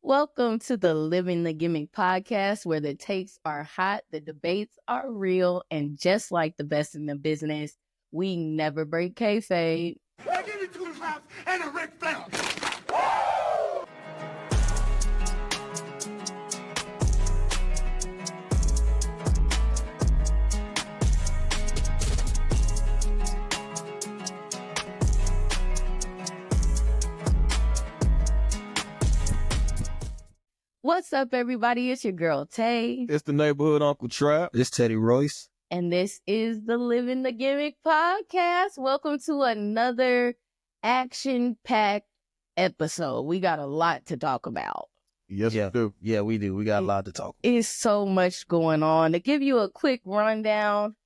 Welcome to the Living the Gimmick podcast, where the takes are hot, the debates are real, and just like the best in the business, we never break kayfabe. I give you 2 claps and a Ric Flair. What's up, everybody? It's your girl, Tay. It's the neighborhood Uncle Trap. It's Teddy Royce. And this is the Living the Gimmick podcast. Welcome to another action-packed episode. We got a lot to talk about. Yes, Yeah. we do. Yeah, we do. We got a lot to talk about. It's so much going on. To give you a quick rundown,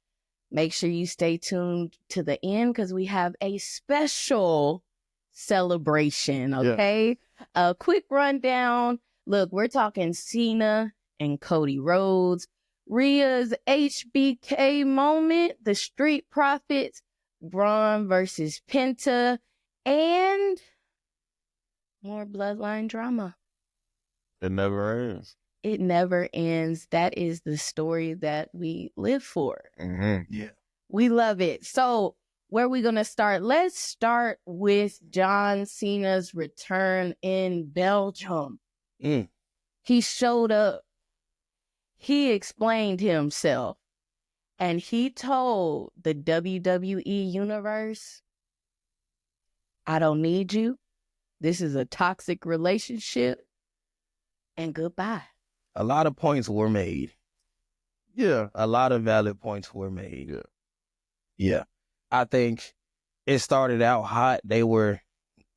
make sure you stay tuned to the end because we have a special celebration, okay? A quick rundown. Look, we're talking Cena and Cody Rhodes, Rhea's HBK moment, the Street Profits, Braun versus Penta, and more bloodline drama. It never ends. It never ends. That is the story that we live for. Mm-hmm. Yeah. We love it. So where are we going to start? Let's start with John Cena's return in Belgium. He showed up. He explained himself. And he told the WWE universe, I don't need you. This is a toxic relationship. And goodbye. A lot of points were made. Yeah. A lot of valid points were made. Yeah. Yeah. I think it started out hot.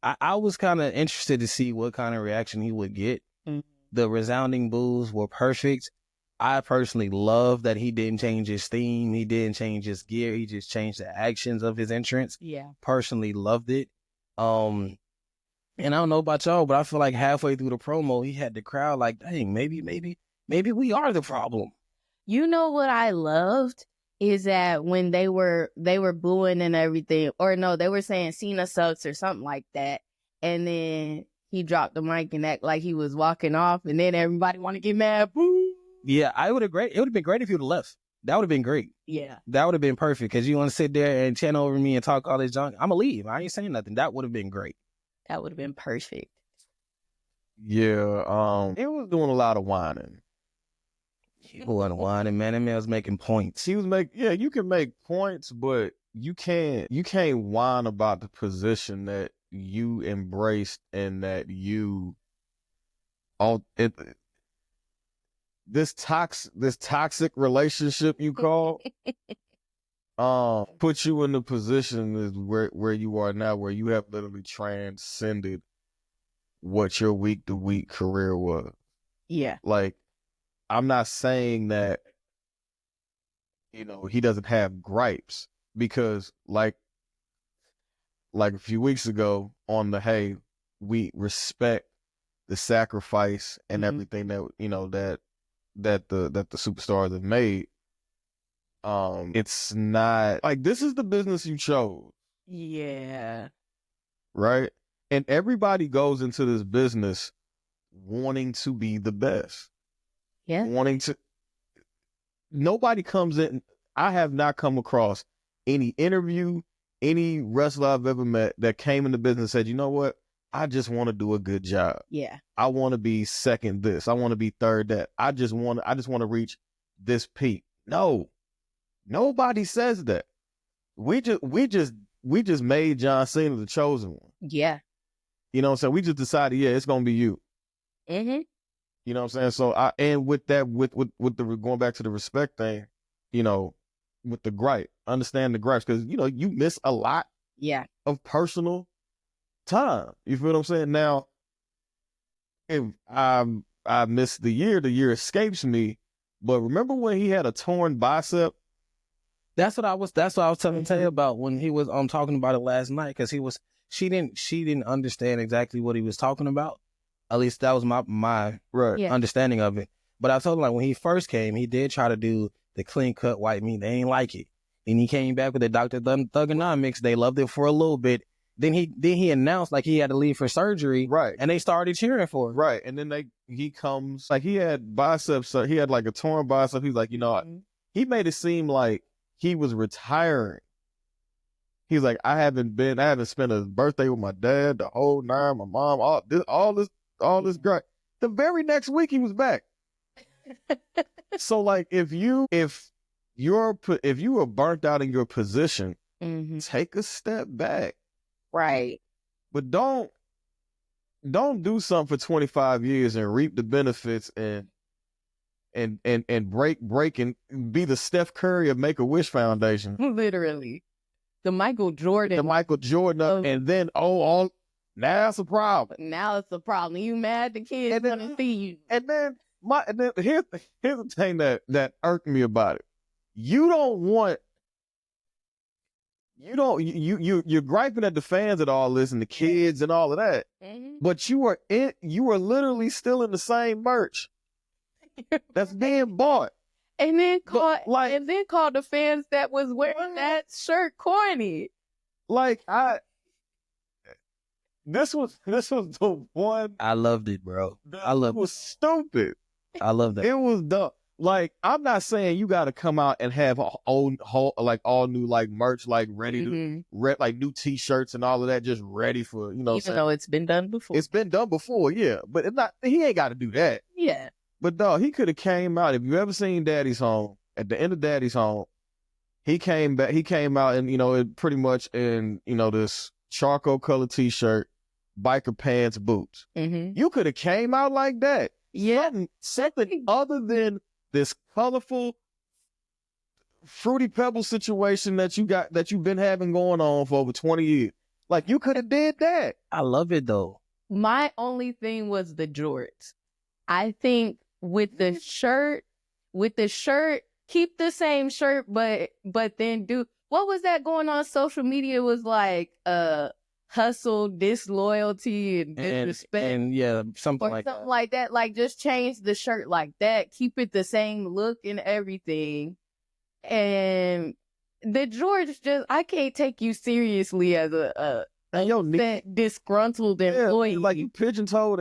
I was kind of interested to see what kind of reaction he would get. Mm-hmm. The resounding boos were perfect. I personally love that he didn't change his theme. He didn't change his gear. He just changed the actions of his entrance. Yeah. Personally loved it. And I don't know about y'all, but I feel like halfway through the promo, he had the crowd like, dang, maybe we are the problem. You know what I loved is that when they were booing and everything, or no, they were saying Cena sucks or something like that. And then he dropped the mic and act like he was walking off, and then everybody want to get mad. Boo! Yeah, it would have been great if he would have left. That would have been great. Yeah. That would have been perfect because you want to sit there and chant over me and talk all this junk. I'm going to leave. I ain't saying nothing. That would have been great. That would have been perfect. Yeah. He was doing a lot of whining. He wasn't whining, man. That man was making points. You can make points, but you can't whine about the position that you embraced and that you this toxic relationship you call put you in the position is where you are now, where you have literally transcended what your week to week career was. Yeah. Like, I'm not saying that, he doesn't have gripes, because like a few weeks ago on the, hey, we respect the sacrifice and everything that, that the superstars have made. It's not like, this is the business you chose. Yeah. Right? And everybody goes into this business wanting to be the best. Yeah. Nobody comes in. I have not come across any interview, any wrestler I've ever met that came in the business and said, you know what? I just want to do a good job. Yeah. I want to be second this. I want to be third that. I just want to reach this peak. No, nobody says that. We just made John Cena the chosen one. Yeah. You know what I'm saying? We just decided, yeah, it's going to be you. Mm-hmm. You know what I'm saying? So with the going back to the respect thing, with the gripe, understand the gripes, because, you miss a lot of personal time. You feel what I'm saying? Now, if I missed the year escapes me, but remember when he had a torn bicep? That's what I was telling Tay about when he was talking about it last night, because she didn't understand exactly what he was talking about. At least that was my understanding of it. But I told him, like, when he first came, he did try to do the clean cut white meat. They ain't like it. And he came back with the Dr. Thugonomics. They loved it for a little bit. then he announced like he had to leave for surgery. Right. And they started cheering for him. Right. And then he comes, like he had biceps, so he had like a torn bicep. He's like, he made it seem like he was retiring. He's like, I haven't spent a birthday with my dad, the whole nine, my mom, all this great. The very next week he was back. So like if you were burnt out in your position, take a step back. Right. But don't do something for 25 years and reap the benefits and break and be the Steph Curry of Make-A-Wish Foundation. Literally. The Michael Jordan. And then now it's a problem. Now it's a problem. You mad the kids gonna see you. And then here's the thing that irked me about it. You're griping at the fans at all this and the kids and all of that. But you are literally still in the same merch that's being bought. And then called the fans that was wearing that shirt corny. Like this was the one. I loved it, bro. It was stupid. I love that. It was dumb. Like, I'm not saying you got to come out and have all new like merch, like ready to like new T-shirts and all of that, just ready for Even though it's been done before. It's been done before, yeah. But it's not. He ain't got to do that. Yeah. But dog, he could have came out. If you ever seen Daddy's Home, at the end of Daddy's Home, he came back. He came out and pretty much in this charcoal colored T-shirt, biker pants, boots. You could have came out like that. Yeah. Something other than this colorful Fruity Pebble situation that you've been having going on for over 20 years. Like, you could have did that. I love it though. My only thing was the jorts. I think with the shirt, keep the same shirt, but then what was that going on social media? It was like hustle, disloyalty, and disrespect. And something like that. Like, just change the shirt like that. Keep it the same look and everything. And the George I can't take you seriously as a disgruntled employee. Like, you pigeon-toed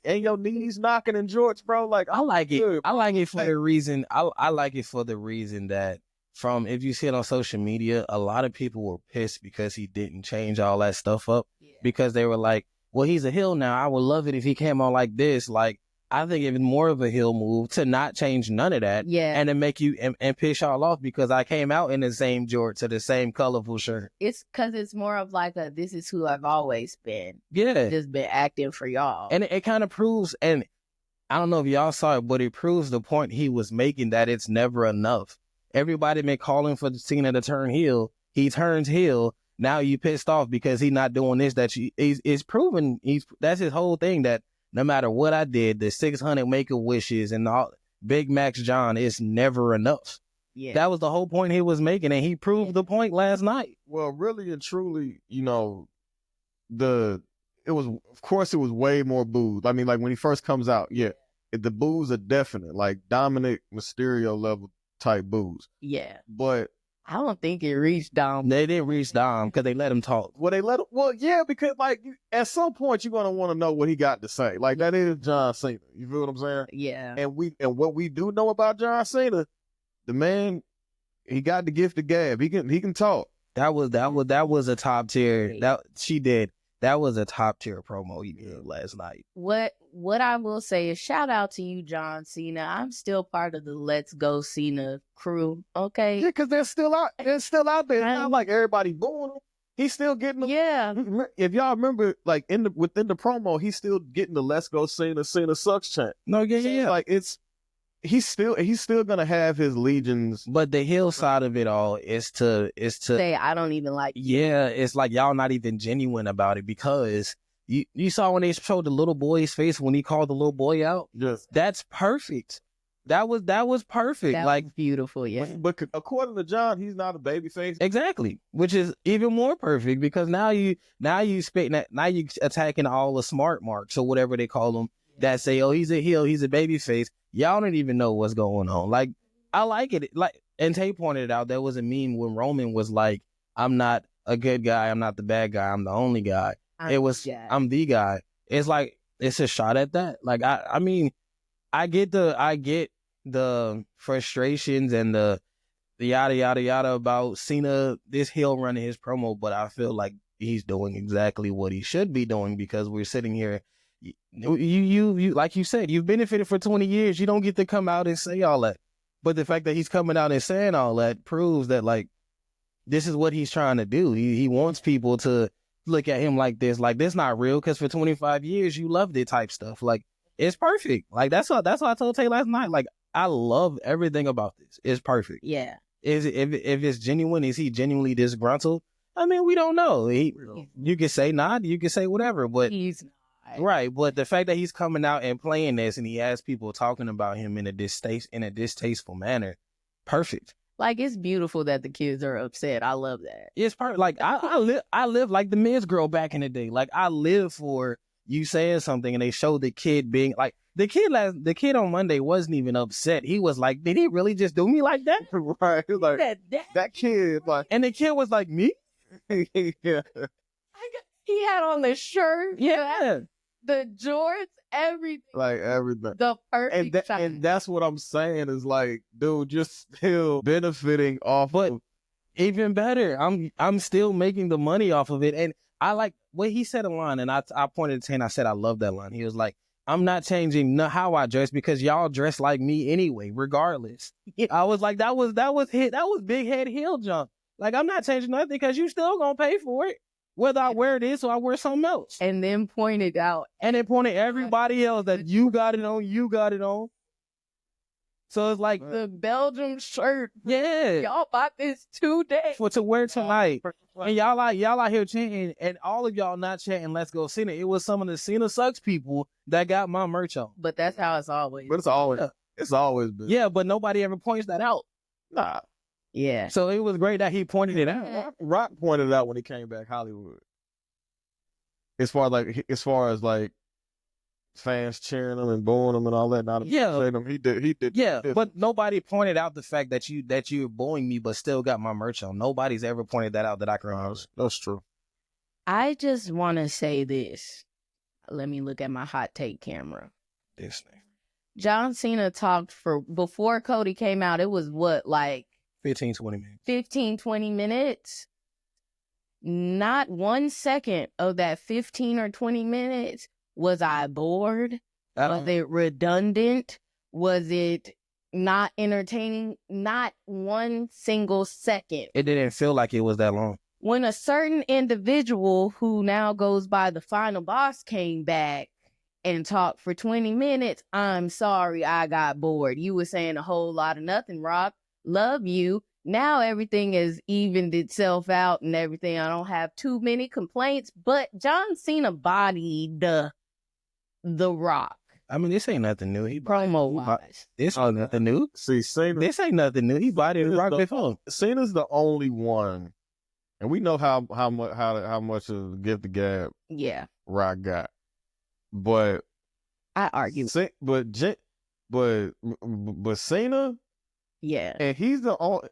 and your knees knocking in George, bro. Like, I like it. I like it for the reason. I like it for the reason that if you see it on social media, a lot of people were pissed because he didn't change all that stuff up because they were like, well, he's a heel now. I would love it if he came on like this. Like, I think it's more of a heel move to not change none of that. Yeah. And to make you and piss y'all off because I came out in the same jorts to the same colorful shirt. It's because it's more of like this is who I've always been. Yeah. Just been acting for y'all. And it kind of proves, and I don't know if y'all saw it, but it proves the point he was making that it's never enough. Everybody been calling for Cena to turn heel. He turns heel. Now you pissed off because he's not doing this. He's proven that's his whole thing, that no matter what I did, the 600 Make-A-Wishes and all Big Max John, it's never enough. Yeah. That was the whole point he was making, and he proved the point last night. Well, really and truly, it was way more booze. I mean, like when he first comes out, the boos are definite, like Dominic Mysterio level type boos. Yeah. But I don't think it reached Dom. They didn't reach Dom because they let him talk. Well, yeah, because like at some point you're gonna want to know what he got to say. Like, that is John Cena. You feel what I'm saying? Yeah. And what we do know about John Cena, the man, he got the gift of gab. He can talk. That was a top tier. That was a top tier promo he did last night. What I will say is shout out to you, John Cena. I'm still part of the Let's Go Cena crew. Okay. Yeah, because they're still out there. It's not like everybody booing him. He's still getting them. Yeah. If y'all remember, like within the promo, he's still getting the Let's Go Cena sucks chant. No, yeah. Like he's still gonna have his legions. But the heel side of it all is to say I don't even like you. Yeah, it's like y'all not even genuine about it, because you saw when they showed the little boy's face when he called the little boy out. Yes. That's perfect. That was perfect. That was beautiful, yeah. But according to John, he's not a babyface. Exactly, which is even more perfect, because now you attacking all the smart marks or whatever they call them that say, oh, he's a heel, he's a babyface. Y'all don't even know what's going on. Like, I like it. Like, and Tay pointed it out, there was a meme when Roman was like, I'm not a good guy. I'm not the bad guy. I'm the only guy. I'm the guy. It's like, it's a shot at that. Like, I mean, I get the frustrations and the yada, yada, yada about Cena, this heel running his promo, but I feel like he's doing exactly what he should be doing because we're sitting here. You like you said, you've benefited for 20 years. You don't get to come out and say all that. But the fact that he's coming out and saying all that proves that, like, this is what he's trying to do. He wants people to look at him like this not real, because for 25 years you loved it type stuff. Like, it's perfect. Like, that's what I told Tay last night. Like, I love everything about this. It's perfect. Yeah. If it's genuine, is he genuinely disgruntled? I mean, we don't know. You can say not, you can say whatever, but he's not. Right, but the fact that he's coming out and playing this and he has people talking about him in a distasteful manner, perfect. Like, it's beautiful that the kids are upset. I love that. It's perfect. Like, I live like the Miz girl back in the day. Like, I live for you saying something and they show the kid being like, the kid on Monday wasn't even upset. He was like, did he really just do me like that? Right. He was like, that kid, like, and the kid was like, me? Yeah. He had on the shirt. Yeah. The jorts, everything. Like, everything. The perfect shot. And that's what I'm saying is, like, dude, you're still benefiting off of. Even better, I'm still making the money off of it. And I like what he said a line, and I pointed to him, I said, I love that line. He was like, I'm not changing how I dress because y'all dress like me anyway, regardless. I was like, that was big head heel jump. Like, I'm not changing nothing because you still gonna pay for it. Whether I wear this or I wear something else. And then pointed out. And it pointed everybody else that you got it on. So it's like the Belgium shirt. Yeah. Y'all bought this today. To wear tonight. And y'all out here chanting, and all of y'all not chanting Let's Go Cena. It was some of the Cena Sucks people that got my merch on. But that's how it's always. But it's always been. Yeah, but nobody ever points that out. Nah. Yeah. So it was great that he pointed it out. Rock pointed it out when he came back Hollywood. As far as fans cheering him and booing him and all that. Not him, he did. Yeah, but nobody pointed out the fact that you're booing me, but still got my merch on. Nobody's ever pointed that out that I can remember. That's true. I just want to say this. Let me look at my hot take camera. This thing. John Cena talked before Cody came out. It was what, like 15, 20 minutes. 15, 20 minutes. Not 1 second of that 15 or 20 minutes was I bored. Was it redundant? Was it not entertaining? Not 1 single second. It didn't feel like it was that long. When a certain individual who now goes by the Final Boss came back and talked for 20 minutes, I'm sorry, I got bored. You were saying a whole lot of nothing, Rock. Love you. Now everything has evened itself out and everything. I don't have too many complaints, but John Cena bodied the Rock. I mean, this ain't nothing new. Promo-wise. This ain't nothing new. See, Cena. This ain't nothing new. He bodied the Rock before. Cena's the only one, and we know how much of a gift the gab. Yeah. Rock got, but I argue. But Cena. Yeah. And he's the only.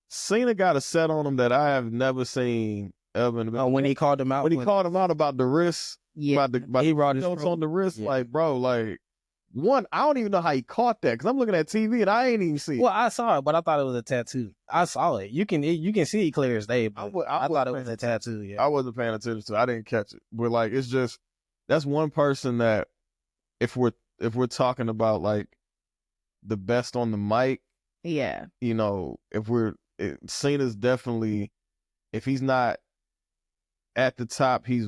Cena got a set on him that I have never seen ever. When he called him out. When he called him out about the wrist. Yeah. He brought his notes on the wrist. Yeah. Like, bro, like, one, I don't even know how he caught that because I'm looking at TV and I ain't even see it. Well, I saw it, but I thought it was a tattoo. I saw it. You can see it clear as day. But I thought it was a tattoo. Yeah. I wasn't paying attention to it. I didn't catch it. But like, it's just, that's one person that if we're talking about like the best on the mic. Yeah. You know, Cena's definitely, if he's not at the top, he's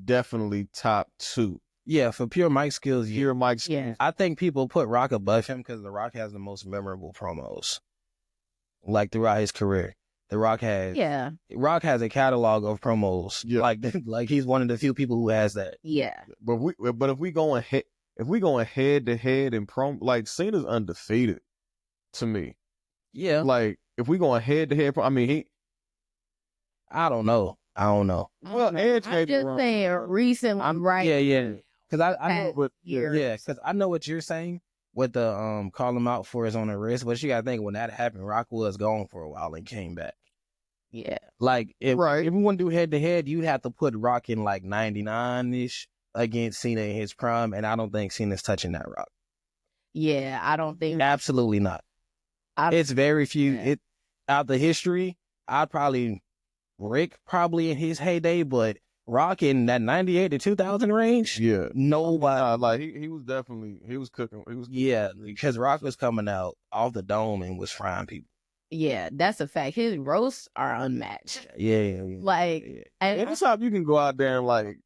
definitely top 2. Yeah, for pure mic skills. Pure mic skills. Yeah. I think people put Rock above him because The Rock has the most memorable promos. Like throughout his career. Rock has a catalog of promos. Yeah. Like he's one of the few people who has that. Yeah. But if we going head to head in promo, like Cena's undefeated to me. Yeah. Like if we going head to head, I mean I don't know. Well, Edge I'm just saying recently, right? Yeah. Because I know what. Yeah, because I know what you're saying with the call him out for his on the wrist, but you gotta think when that happened, Rock was gone for a while and came back. Yeah. Like, if everyone do head-to-head, you'd have to put Rock in, like, 99-ish against Cena in his prime, and I don't think Cena's touching that Rock. Yeah, I don't think... Absolutely not. It's very few. Out the history, I'd probably... Rick probably in his heyday, but Rock in that 98 to 2000 range, nobody. Like he was definitely cooking. Because Rock was coming out off the dome and was frying people. Yeah, that's a fact. His roasts are unmatched. Yeah. Like, anytime you can go out there and like,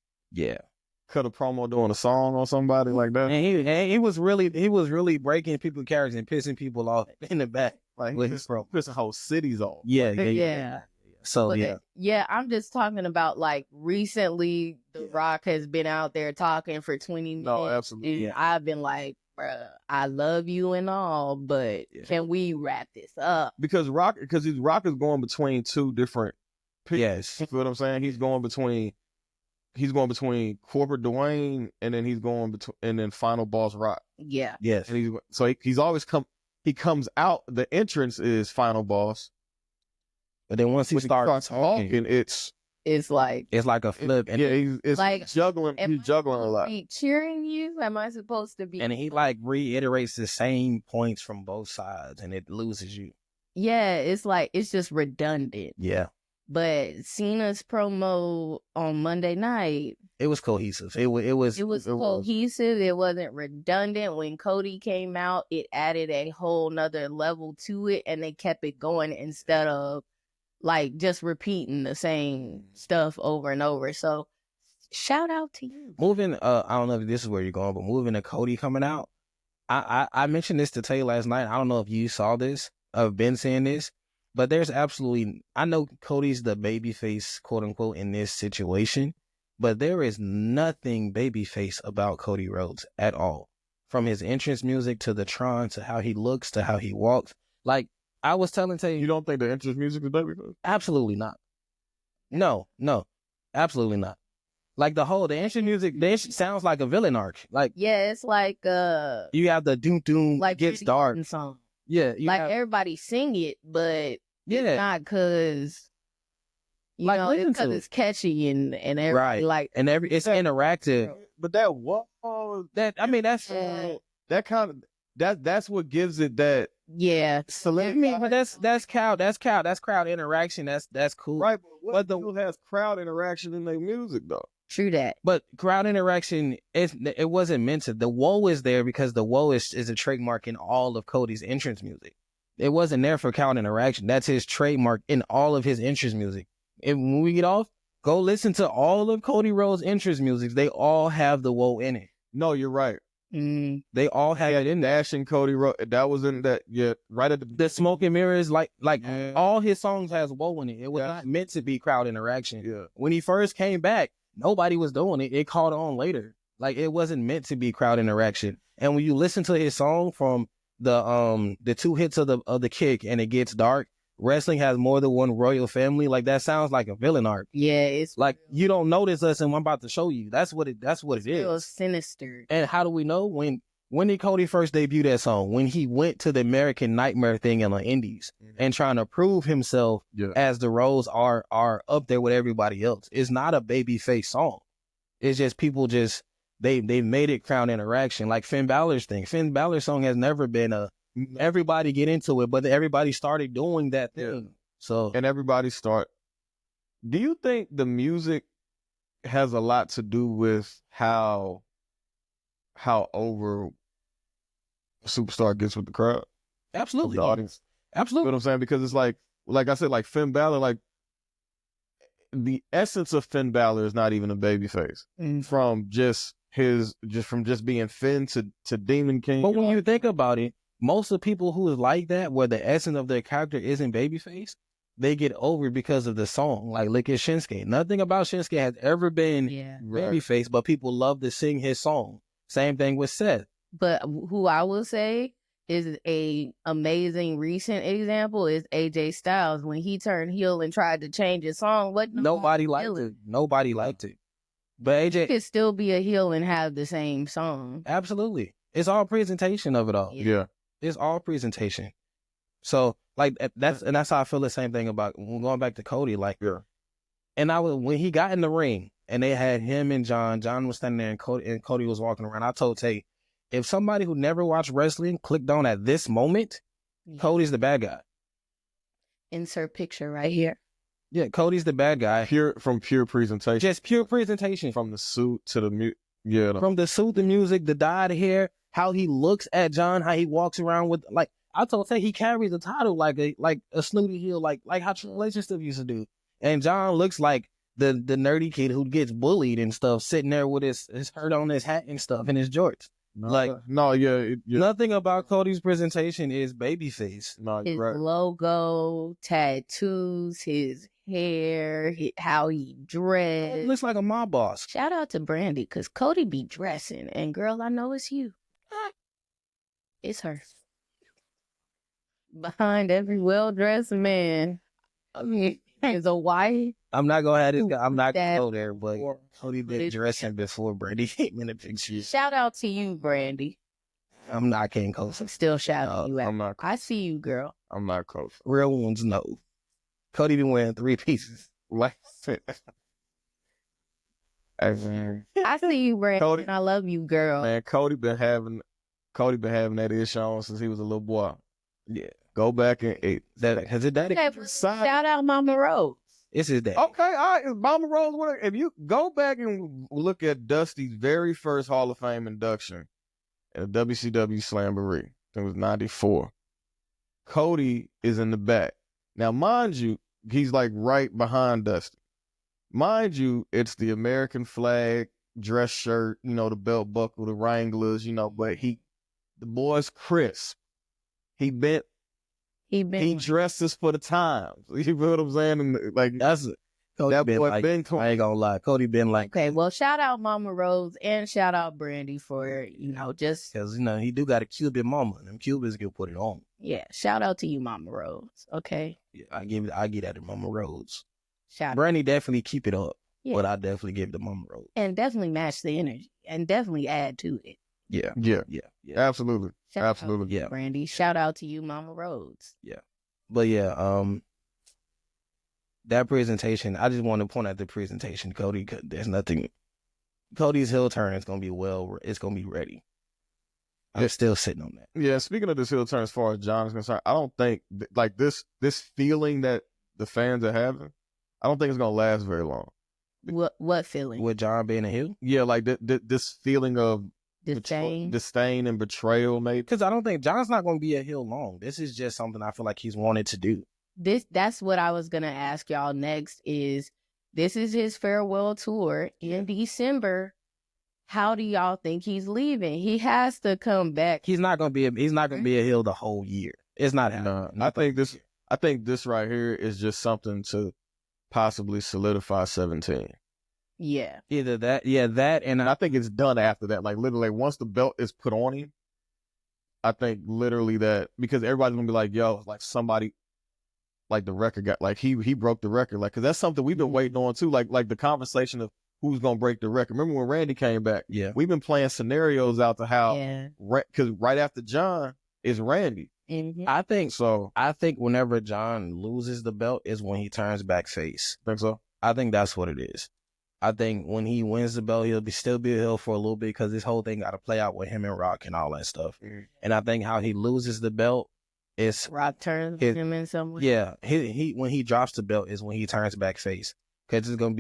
cut a promo doing a song on somebody like that. And he was really breaking people's characters and pissing people off in the back. Like pissing whole cities off. Yeah. So I'm just talking about like recently The Rock has been out there talking for 20 minutes. No, absolutely. And I've been like, bruh, I love you and all, but can we wrap this up? Because Rock is going between two different people. Yes. You feel what I'm saying? He's going between corporate Dwayne and then he's going between and then final boss Rock. Yeah. Yes. And he's always he comes out, the entrance is final boss. But then once he starts talking, it's like a flip. And he's like juggling. He's juggling a lot. Cheering you? Am I supposed to be? And he like reiterates the same points from both sides, and it loses you. Yeah, it's like it's just redundant. Yeah. But Cena's promo on Monday night, it was cohesive. It was cohesive. It wasn't redundant. When Cody came out, it added a whole nother level to it, and they kept it going instead of like just repeating the same stuff over and over. So shout out to you. Moving, I don't know if this is where you're going, but moving to Cody coming out. I mentioned this to Tay last night. I don't know if you saw this. I've been saying this, but there's absolutely, I know Cody's the babyface, quote unquote, in this situation, but there is nothing babyface about Cody Rhodes at all. From his entrance music to the Tron to how he looks to how he walks. Like, I was telling Tay, you don't think the entrance music is babyface? Absolutely not. No, absolutely not. Like the entrance music, sounds like a villain arc. Like it's like you have the doom doom like gets dark song. Yeah, everybody sing it, but it's not because it's because it's catchy and everything. Right. Like it's interactive. But that's what gives it that. Yeah, but that's crowd interaction. That's cool. Right, but the has crowd interaction in their music though. True that. But crowd interaction it wasn't meant to. The whoa is there because the whoa is a trademark in all of Cody's entrance music. It wasn't there for crowd interaction. That's his trademark in all of his entrance music. And when we get off, go listen to all of Cody Rhodes' entrance music. They all have the whoa in it. No, you're right. They all had it in there. Dash and Cody Rhodes, that was in that. Yeah, right at the Smoke and Mirrors. Like all his songs has whoa in it. It was not meant to be crowd interaction. Yeah. When he first came back, nobody was doing it. It caught on later. Like it wasn't meant to be crowd interaction. And when you listen to his song from the two hits of the kick and it gets dark, wrestling has more than one royal family. Like that sounds like a villain arc. Yeah, it's like you don't notice us, and I'm about to show you. That's what it is. It feels sinister. And how do we know? When did Cody first debut that song? When he went to the American Nightmare thing in the Indies and trying to prove himself as the Rhodes are up there with everybody else. It's not a babyface song. It's just people they made it crowd interaction, like Finn Balor's thing. Finn Balor's song has never been everybody get into it, but everybody started doing that thing. Yeah. So and everybody do you think the music has a lot to do with how over a superstar gets with the crowd? Absolutely. The audience. Absolutely. You know what I'm saying? Because it's like I said, like Finn Balor, like the essence of Finn Balor is not even a babyface. From just being Finn to Demon King. But when you think about it, most of the people who is like that, where the essence of their character isn't babyface, they get over because of the song. Like, look at Shinsuke. Nothing about Shinsuke has ever been babyface, but people love to sing his song. Same thing with Seth. But who I will say is a amazing recent example is AJ Styles. When he turned heel and tried to change his song, nobody liked it. Nobody liked it. But AJ could still be a heel and have the same song. Absolutely. It's all presentation of it all. Yeah. It's all presentation. So Like that's how I feel the same thing about going back to Cody. Like, and when he got in the ring and they had him and John was standing there and Cody was walking around. I told Tay, if somebody who never watched wrestling clicked on at this moment, Cody's the bad guy. Insert picture right here. Yeah, Cody's the bad guy. Pure presentation. Just pure presentation. From the suit to the From the suit, the music, the dyed hair, how he looks at John, how he walks around with, like, I told Tay, he carries the title like a snooty heel, like how Triple H stuff used to do. And John looks like the nerdy kid who gets bullied and stuff, sitting there with his hurt on his hat and stuff and his jorts. Nothing about Cody's presentation is babyface. His logo, tattoos, his hair, how he dressed. It looks like a mob boss. Shout out to Brandy, because Cody be dressing. And girl, I know it's you. It's her. Behind every well-dressed man is a wife. I'm not going to have this guy. I'm not going to go there, but Cody been dressing before Brandy came in the picture. Shout out to you, Brandy. I'm not getting close. Still shout out to you. I'm not. I see you, girl. I'm not close. Real ones, no. Cody been wearing 3 pieces. Like, I see you, Brandy. Cody, and I love you, girl. Man, Cody been having that issue on since he was a little boy. Yeah. Go back and has it daddy? Shout out Mama Rose. It's his daddy. Okay, all right. Mama Rose, if you go back and look at Dusty's very first Hall of Fame induction at the WCW Slamboree, it was 94. Cody is in the back. Now, mind you, he's like right behind Dusty. Mind you, it's the American flag, dress shirt, the belt buckle, the Wranglers, but the boy's crisp. He dresses for the times. You feel what I'm saying? And like Cody that been boy like, been I ain't gonna lie. Cody been like, okay, well, shout out Mama Rose and shout out Brandy for, just because he do got a Cuban mama, and them Cubans can put it on. Yeah, shout out to you, Mama Rose. Okay. Yeah, I get that to Mama Rose. Shout Brandy definitely keep it up, but I definitely give it to Mama Rose. And definitely match the energy and definitely add to it. Yeah. Absolutely. Absolutely. Yeah. Brandy. Shout out to you, Mama Rhodes. Yeah. But that presentation, I just want to point out the presentation, Cody. Cody's heel turn is going to be it's going to be ready. I'm still sitting on that. Yeah, speaking of this heel turn as far as John is concerned, I don't think, this feeling that the fans are having, I don't think it's going to last very long. What feeling? With John being a heel? Yeah, like this feeling of disdain and betrayal, maybe. Because I don't think John's not going to be a heel long. This is just something I feel like he's wanted to do. That's what I was going to ask y'all next is, this is his farewell tour in December. How do y'all think he's leaving? He has to come back. He's not going to be a heel the whole year. It's not happening. I think this right here is just something to possibly solidify 17. Yeah. Either that, and I think it's done after that. Like, literally, once the belt is put on him, I think literally that, because everybody's gonna be like, yo, like somebody, like the record got, like he broke the record, like, because that's something we've been waiting on too, like the conversation of who's gonna break the record. Remember when Randy came back? Yeah. We've been playing scenarios out to how, because right after John is Randy. Mm-hmm. I think whenever John loses the belt is when he turns back face. Think so? I think that's what it is. I think when he wins the belt, he'll still be a heel for a little bit, because this whole thing got to play out with him and Rock and all that stuff. Mm-hmm. And I think how he loses the belt is Rock turns him in some way. Yeah, he when he drops the belt is when he turns back face, because it's gonna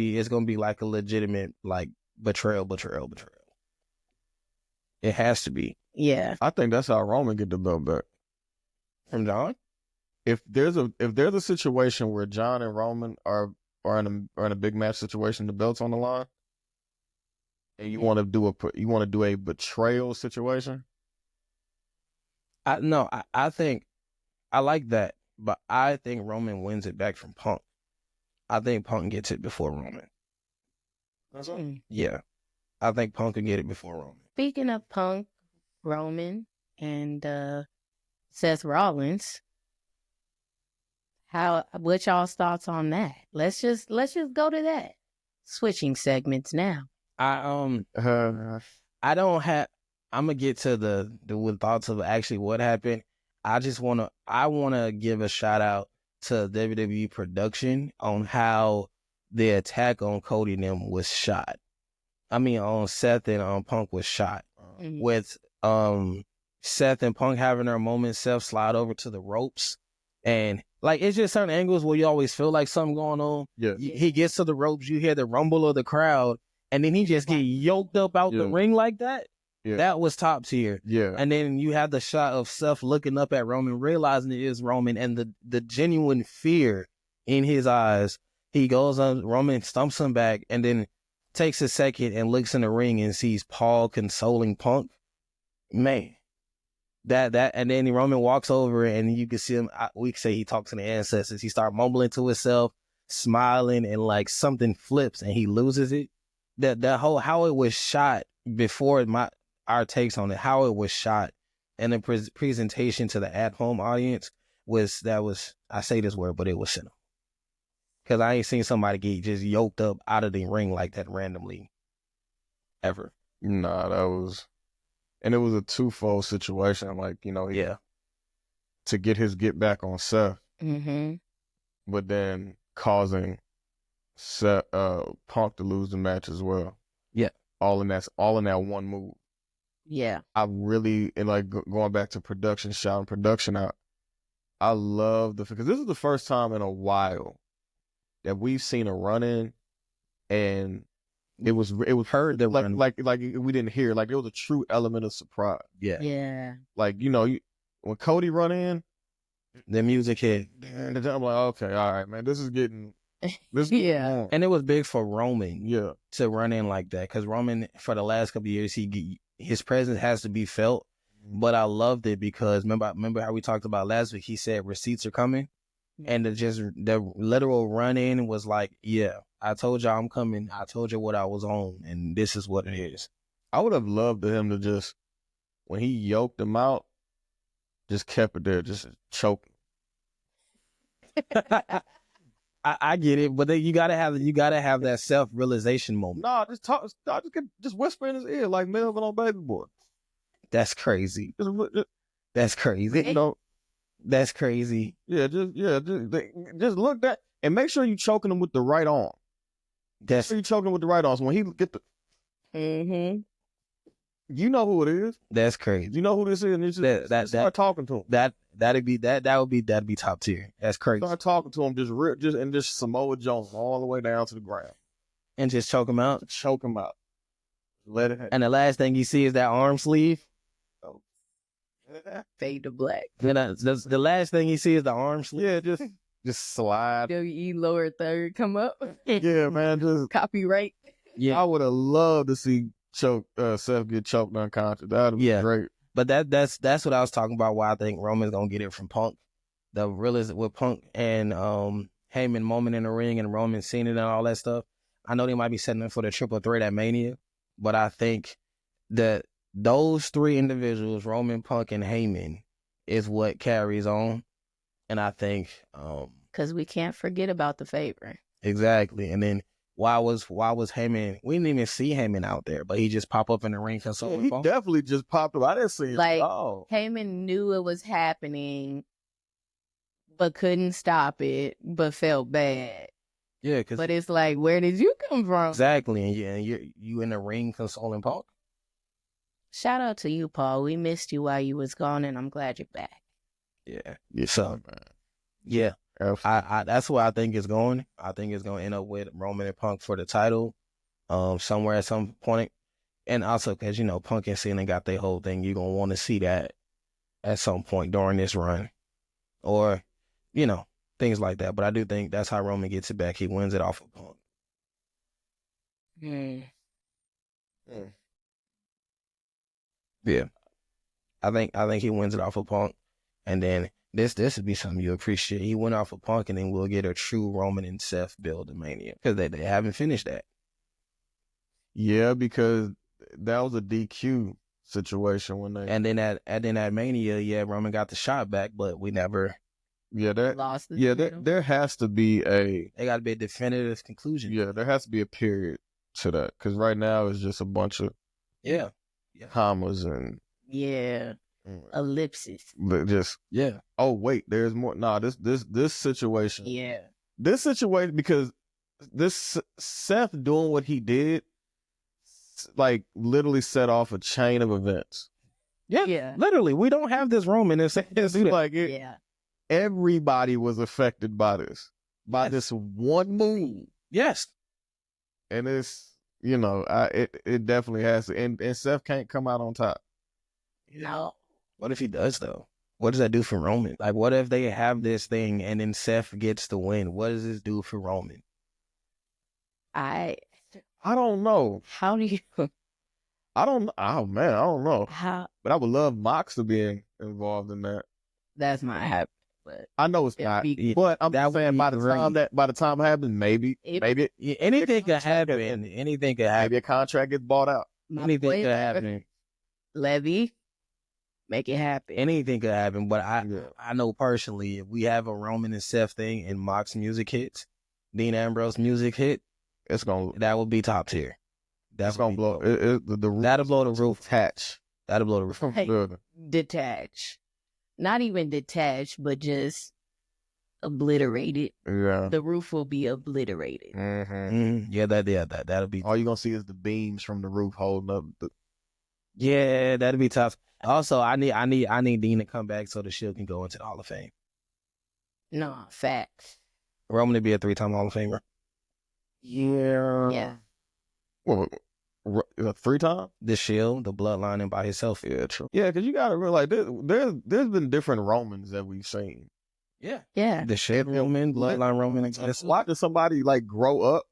be like a legitimate like betrayal. It has to be. Yeah, I think that's how Roman get the belt back from John. If there's a situation where John and Roman are in a big match situation, the belt's on the line, and you want to do a betrayal situation. I think I like that, but I think Roman wins it back from Punk. I think Punk gets it before Roman. That's all? Yeah, I think Punk can get it before Roman. Speaking of Punk, Roman, and Seth Rollins, what y'all's thoughts on that? Let's just go to that. Switching segments now. I don't have. I'm gonna get to the thoughts of actually what happened. I want to give a shout out to WWE production on how the attack on Cody and them was shot. I mean, on Seth and Punk was shot. With Seth and Punk having their moment, Seth slide over to the ropes. And like, it's just certain angles where you always feel like something going on. Yeah. He gets to the ropes, you hear the rumble of the crowd, and then he just get yoked up out the ring like that. Yeah. That was top tier. Yeah. And then you have the shot of Seth looking up at Roman, realizing it is Roman, and the genuine fear in his eyes. He goes on, Roman stumps him back, and then takes a second and looks in the ring and sees Paul consoling Punk. Man. That and then Roman walks over and you can see him. We can say he talks to the ancestors. He starts mumbling to himself, smiling, and like something flips and he loses it. That whole how it was shot before our takes on it, how it was shot, and the presentation to the at-home audience was I say this word, but it was cinema. Because I ain't seen somebody get just yoked up out of the ring like that randomly, ever. Nah, that was. And it was a twofold situation, like, you know, to get his get back on Seth, but then causing Seth, Punk to lose the match as well. Yeah, all in that one move. Yeah, I really, and like going back to production, shouting production out. I love because this is the first time in a while that we've seen a run in, and it was heard that like we didn't hear, like it was a true element of surprise. Yeah. Like, you know, when Cody run in, the music hit. I'm like, okay, all right, man, this is getting yeah. And it was big for Roman, to run in like that, because Roman for the last couple of years his presence has to be felt. But I loved it because remember how we talked about last week? He said receipts are coming, and the literal run in was like, yeah. I told y'all I'm coming. I told you what I was on, and this is what it is. I would have loved him to just, when he yoked him out, just kept it there, just choking. I get it, but then you gotta have that self-realization moment. Nah, just whisper in his ear like Melon on Baby Boy. That's crazy. That's crazy. You know, that's crazy. Yeah, just look that, and make sure you choking him with the right arm. Make sure you choking him with the right arm. So when he get the, you know who it is. That's crazy. You know who this is, and it's just start talking to him. That'd be top tier. That's crazy. Start talking to him, just Samoa Jones all the way down to the ground, and just choke him out. Choke him out. Let it happen. And the last thing you see is that arm sleeve. Fade to black. Then the last thing you see is the arm sleeve. Yeah, just slide. WWE lower third come up. Yeah, man, just copyright. Yeah, I would have loved to see Seth get choked unconscious. That'd be great. But that's what I was talking about. Why I think Roman's gonna get it from Punk. The realist with Punk and Heyman moment in the ring and Roman Cena and all that stuff. I know they might be setting up for the triple threat at Mania, but I think that those three individuals, Roman, Punk, and Heyman, is what carries on. And I think because we can't forget about the favorite. Exactly. And then why was Heyman? We didn't even see Heyman out there, but he just popped up in the ring. He definitely just popped up. I didn't see him. Like Heyman knew it was happening, but couldn't stop it, but felt bad. Yeah, but it's like, where did you come from? Exactly, and you in the ring consoling Paul. Shout out to you, Paul. We missed you while you was gone, and I'm glad you're back. Yeah. So, man. Yeah. I that's where I think it's going. I think it's going to end up with Roman and Punk for the title, somewhere at some point. And also, because, you know, Punk and Cena got their whole thing. You're going to want to see that at some point during this run. Or, you know, things like that. But I do think that's how Roman gets it back. He wins it off of Punk. Yeah. I think he wins it off of Punk. And then this would be something you appreciate. He went off of Punk, and then we'll get a true Roman and Seth build in Mania. Because they haven't finished that. Yeah, because that was a DQ situation when they... And then at Mania, Roman got the shot back, but we never... Yeah, lost the title. There has to be a... They got to be a definitive conclusion. Yeah, there has to be a period to that. Because right now it's just a bunch of... Yeah. commas and... Yeah. ellipsis. Just oh wait, there's more. Nah, this situation. Yeah. This situation, because this Seth doing what he did, like literally set off a chain of events. Yeah. Literally, we don't have this Roman and It's like everybody was affected by this. By this one move. Yes. And it's, it definitely has to. And Seth can't come out on top. No. What if he does, though? What does that do for Roman? Like, what if they have this thing and then Seth gets the win? What does this do for Roman? I don't know. How do you... I don't know. How? But I would love Mox to be involved in that. That's not happening. But I know it's not. But I'm saying by the time it happens, maybe anything could happen. Anything could happen. Maybe a contract gets bought out. Anything could happen. Levy, make it happen. Anything could happen. But I know personally, if we have a Roman and Seth thing and Mox music hits, Dean Ambrose music hit, that would be top tier. That's gonna blow. That'll blow the roof. That'll blow the roof. Hey, detach. Not even detached, but just obliterated. Yeah. The roof will be obliterated. Mm-hmm. Yeah, that'll be. All you're gonna see is the beams from the roof holding up. Yeah, that'll be tough. Also, I need Dean to come back so the Shield can go into the Hall of Fame. No, facts. Roman to be a 3-time Hall of Famer. Yeah. Well, 3 times? The Shield, the Bloodline, and by himself. Yeah, true. Yeah, because you gotta realize there's been different Romans that we've seen. Yeah. The Shield Roman, Bloodline Roman. Watching somebody like grow up.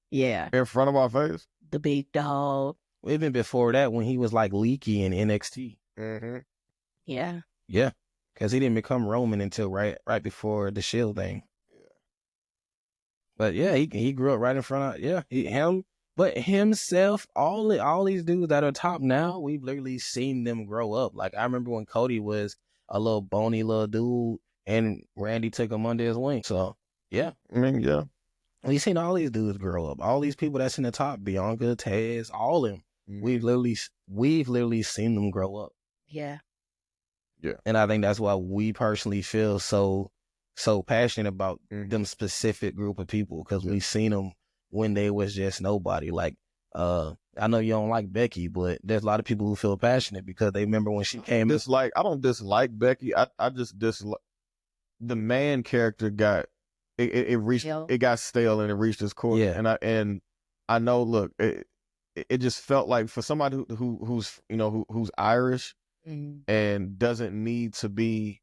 Yeah. In front of our face. The big dog. Even before that, when he was like leaky in NXT. Mm-hmm. Yeah. Yeah, because he didn't become Roman until right before the Shield thing. Yeah. But yeah, he grew up right in front of him. But himself, all these dudes that are top now, we've literally seen them grow up. Like, I remember when Cody was a little bony little dude and Randy took him under his wing. So, yeah. I mean, yeah. We've seen all these dudes grow up. All these people that's in the top, Bianca, Taz, all of them. Mm-hmm. We've literally seen them grow up. Yeah. Yeah. And I think that's why we personally feel so passionate about them specific group of people, because we've seen them when they was just nobody. Like, I know you don't like Becky, but there's a lot of people who feel passionate because they remember when she came. I don't dislike Becky. I just dislike the man character. It got stale and it reached its core. Yeah. And I know. Look, it just felt like for somebody who's Irish and doesn't need to be.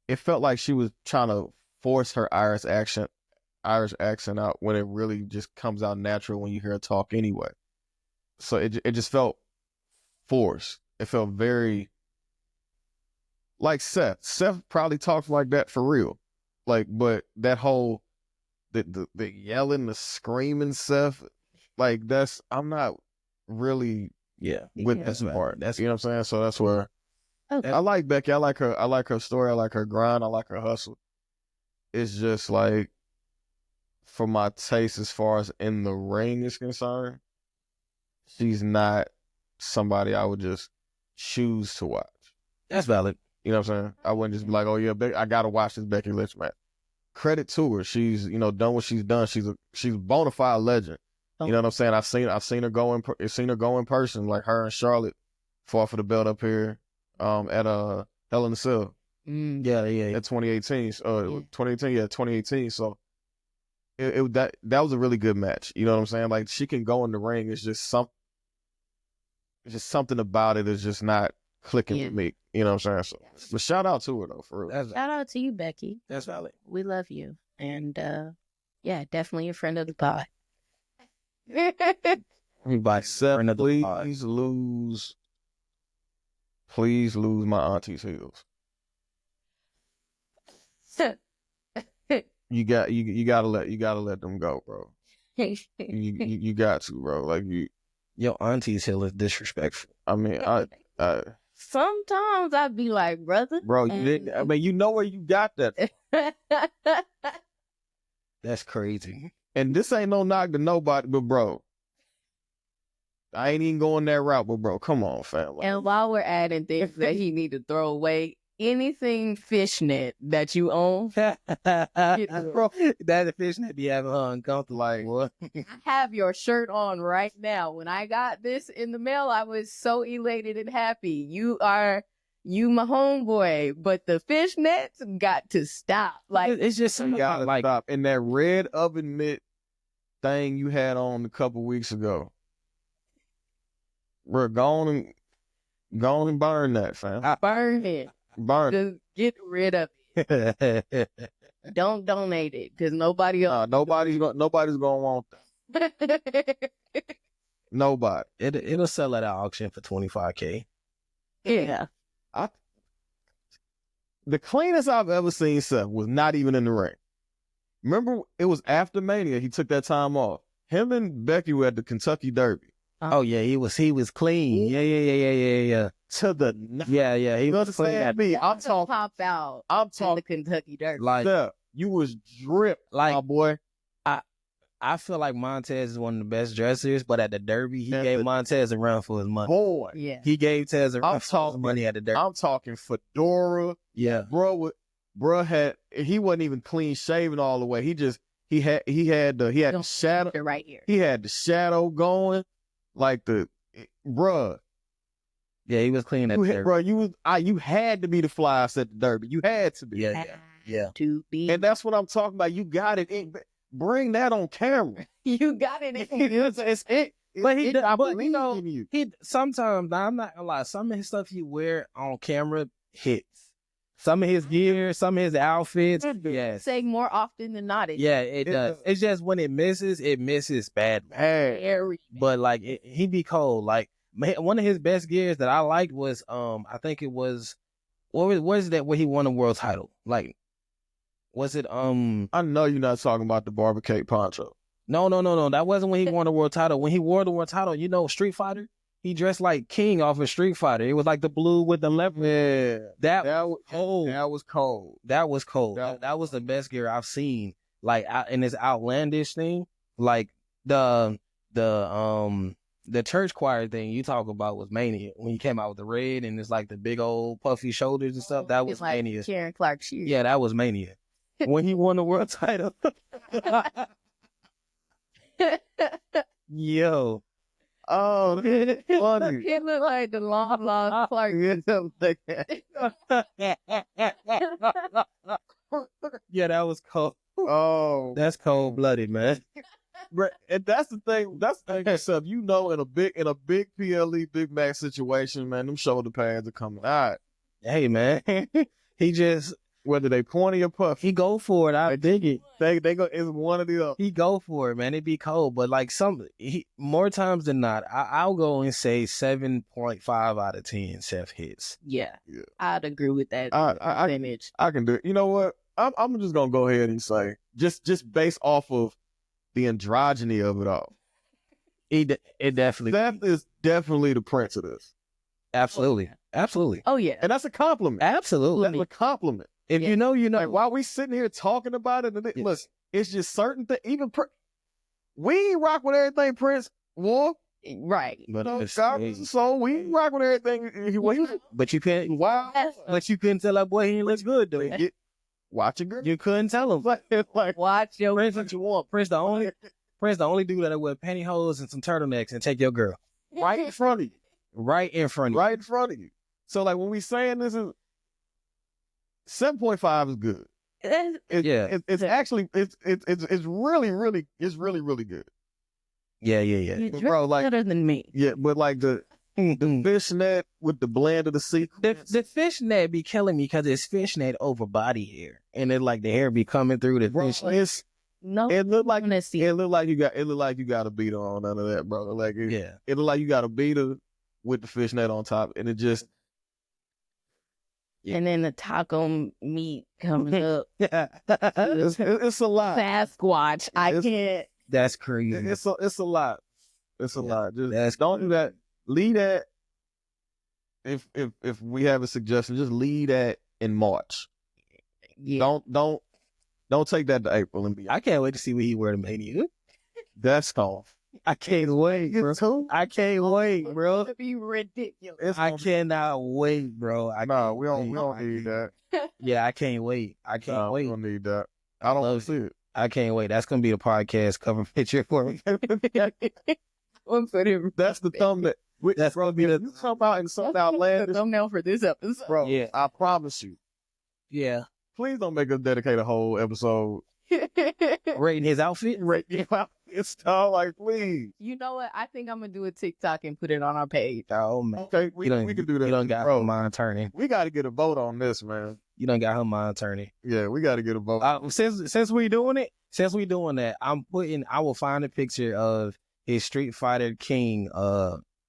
It felt like she was trying to force her Irish accent out when it really just comes out natural when you hear her talk anyway. So it just felt forced. It felt very like Seth. Seth probably talks like that for real. Like, but that whole the yelling, the screaming Seth, like I'm not really with this part. That's, you know what I'm saying? So that's where I like Becky. I like her story. I like her grind. I like her hustle. It's just like, for my taste as far as in the ring is concerned, she's not somebody I would just choose to watch. That's valid. You know what I'm saying? I wouldn't just be like, oh yeah, I gotta watch this Becky Lynch match. Credit to her. She's, done what she's done. She's a bona fide legend. You know what I'm saying? I've seen her go in person. Like, her and Charlotte fought for the belt up here at Hell in a Cell. Yeah. At 2018. 2018. So that was a really good match. You know what I'm saying? Like, she can go in the ring. It's just something about it is just not clicking with me. You know what I'm saying? So, but shout out to her though, for real. Shout out to you, Becky. That's valid. We love you, and definitely a friend of the pod. Everybody, Seth, please lose my auntie's heels. You gotta let them go, bro. you got to, bro. Like, your auntie's heel is disrespectful. I mean, I sometimes I'd be like, brother, bro, you know where you got that. That's crazy. And this ain't no knock to nobody, but bro, I ain't even going that route, but bro, come on, fam. And while we're adding things that he need to throw away, anything fishnet that you own, bro, that fishnet be having her uncomfortable. Like, what? I have your shirt on right now. When I got this in the mail, I was so elated and happy. You my homeboy, but the fishnets got to stop. Like, it's just gotta like stop. And that red oven mitt thing you had on a couple weeks ago, bro, go on and burn that, fam. Burn it. Burn. Just get rid of it. Don't donate it because nobody else. Nobody's gonna want that. Nobody. It'll sell at an auction for $25,000. Yeah. The cleanest I've ever seen Seth was not even in the ring. Remember, it was after Mania. He took that time off. Him and Becky were at the Kentucky Derby. Oh yeah, he was clean. Yeah. To the yeah. He was clean. I'm talking pop out. I'm talking the Kentucky Derby. Like Seth, you was dripped, like my boy. I feel like Montez is one of the best dressers, but at the Derby, he gave Montez a run for his money. Boy, yeah, he gave Tez a run for his money at the Derby. I'm talking fedora. Yeah, bro he wasn't even clean shaven all the way. He had the shadow right here. He had the shadow going, like bruh. Yeah, he was clean at the Derby. Bro, you had to be the flyest at the Derby. You had to be. Yeah. To be. And that's what I'm talking about. You got it. Bring that on camera. You got it. He sometimes, I'm not gonna lie, some of his stuff he wear on camera hits. Some of his gear, some of his outfits, yes. Say more often than not. It does. It's just when it misses bad. But like he be cold. Like one of his best gears that I liked was I think it was what is that where he won the world title? Like was it I know you're not talking about the barbecue poncho. No. That wasn't when he won the world title. When he won the world title, Street Fighter, he dressed like King off of Street Fighter. It was like the blue with the leopard. Yeah. That was cold. That was cold. That was the best gear I've seen. Like in this outlandish thing, like the church choir thing you talk about was Mania. When he came out with the red and it's like the big old puffy shoulders and stuff, that was like Mania. Karen Clark shoes. Yeah, that was Mania. When he won the world title. Yo. Oh, that's funny. It looked like the long lost Clark. Yeah, that was cold. Oh, that's cold blooded, man. And that's the thing. That's the thing. Stuff in a big PLE Big Mac situation, man. Them shoulder pads are coming out. Hey, man. He just. Whether they pointy or puff, he go for it. I dig it. They go. It's one of the other. He go for it, man. It be cold, but like more times than not, I'll go and say 7.5 out of 10 Seth hits. Yeah. I'd agree with that percentage. I can do it. You know what? I'm just gonna go ahead and say just based off of the androgyny of it all. It definitely. Seth is definitely the prince of this. Absolutely. Oh yeah. And that's a compliment. Absolutely. That's a compliment. If you know, Like, while we sitting here talking about it, look, it's just certain things. Even we ain't rock with everything Prince wore. Right. But so we ain't rock with everything. But you can't. Wow. But you couldn't tell that boy he looks good though. Watch it, girl. You couldn't tell him. Like watch your Prince what you want. Prince the only dude that'll wear pantyhose and some turtlenecks and take your girl right in front of you. Right in front of you. So like when we saying this is 7.5 is good. It's actually really good. Yeah. Bro, like better than me. Yeah, but like the fishnet with the blend of the sequins. The fishnet be killing me because it's fishnet over body hair, and then like the hair be coming through the fishnet. It look like you got a beater on none of that, bro. Like it look like you got a beater with the fishnet on top, and it just. And then the taco meat comes up. It's a lot. Sasquatch. I can't. That's crazy. It's a lot. It's a lot. Just don't do that. Leave that. If we have a suggestion, just leave that in March. Yeah. Don't take that to April and be. I can't wait to see what he wear to Mania. That's off. I can't wait, bro. I can't wait, bro. It'll be ridiculous. I cannot wait, bro. We don't need that. Yeah, I can't wait. I can't wait. We don't need that. I don't want to see it. I can't wait. That's gonna be the podcast cover picture for me. That's the thumbnail. That's gonna be the You come out and something outlandish, thumbnail for this episode. bro. Yeah. I promise you. Yeah. Please don't make us dedicate a whole episode Rating his outfit. It's all like, please. You know what? I think I'm gonna do a TikTok and put it on our page. Oh man. Okay, we can do that. You done got her mind turning. We got to get a vote on this, man. You done got her mind turning. Yeah, we got to get a vote. Since we doing that, I will find a picture of his Street Fighter King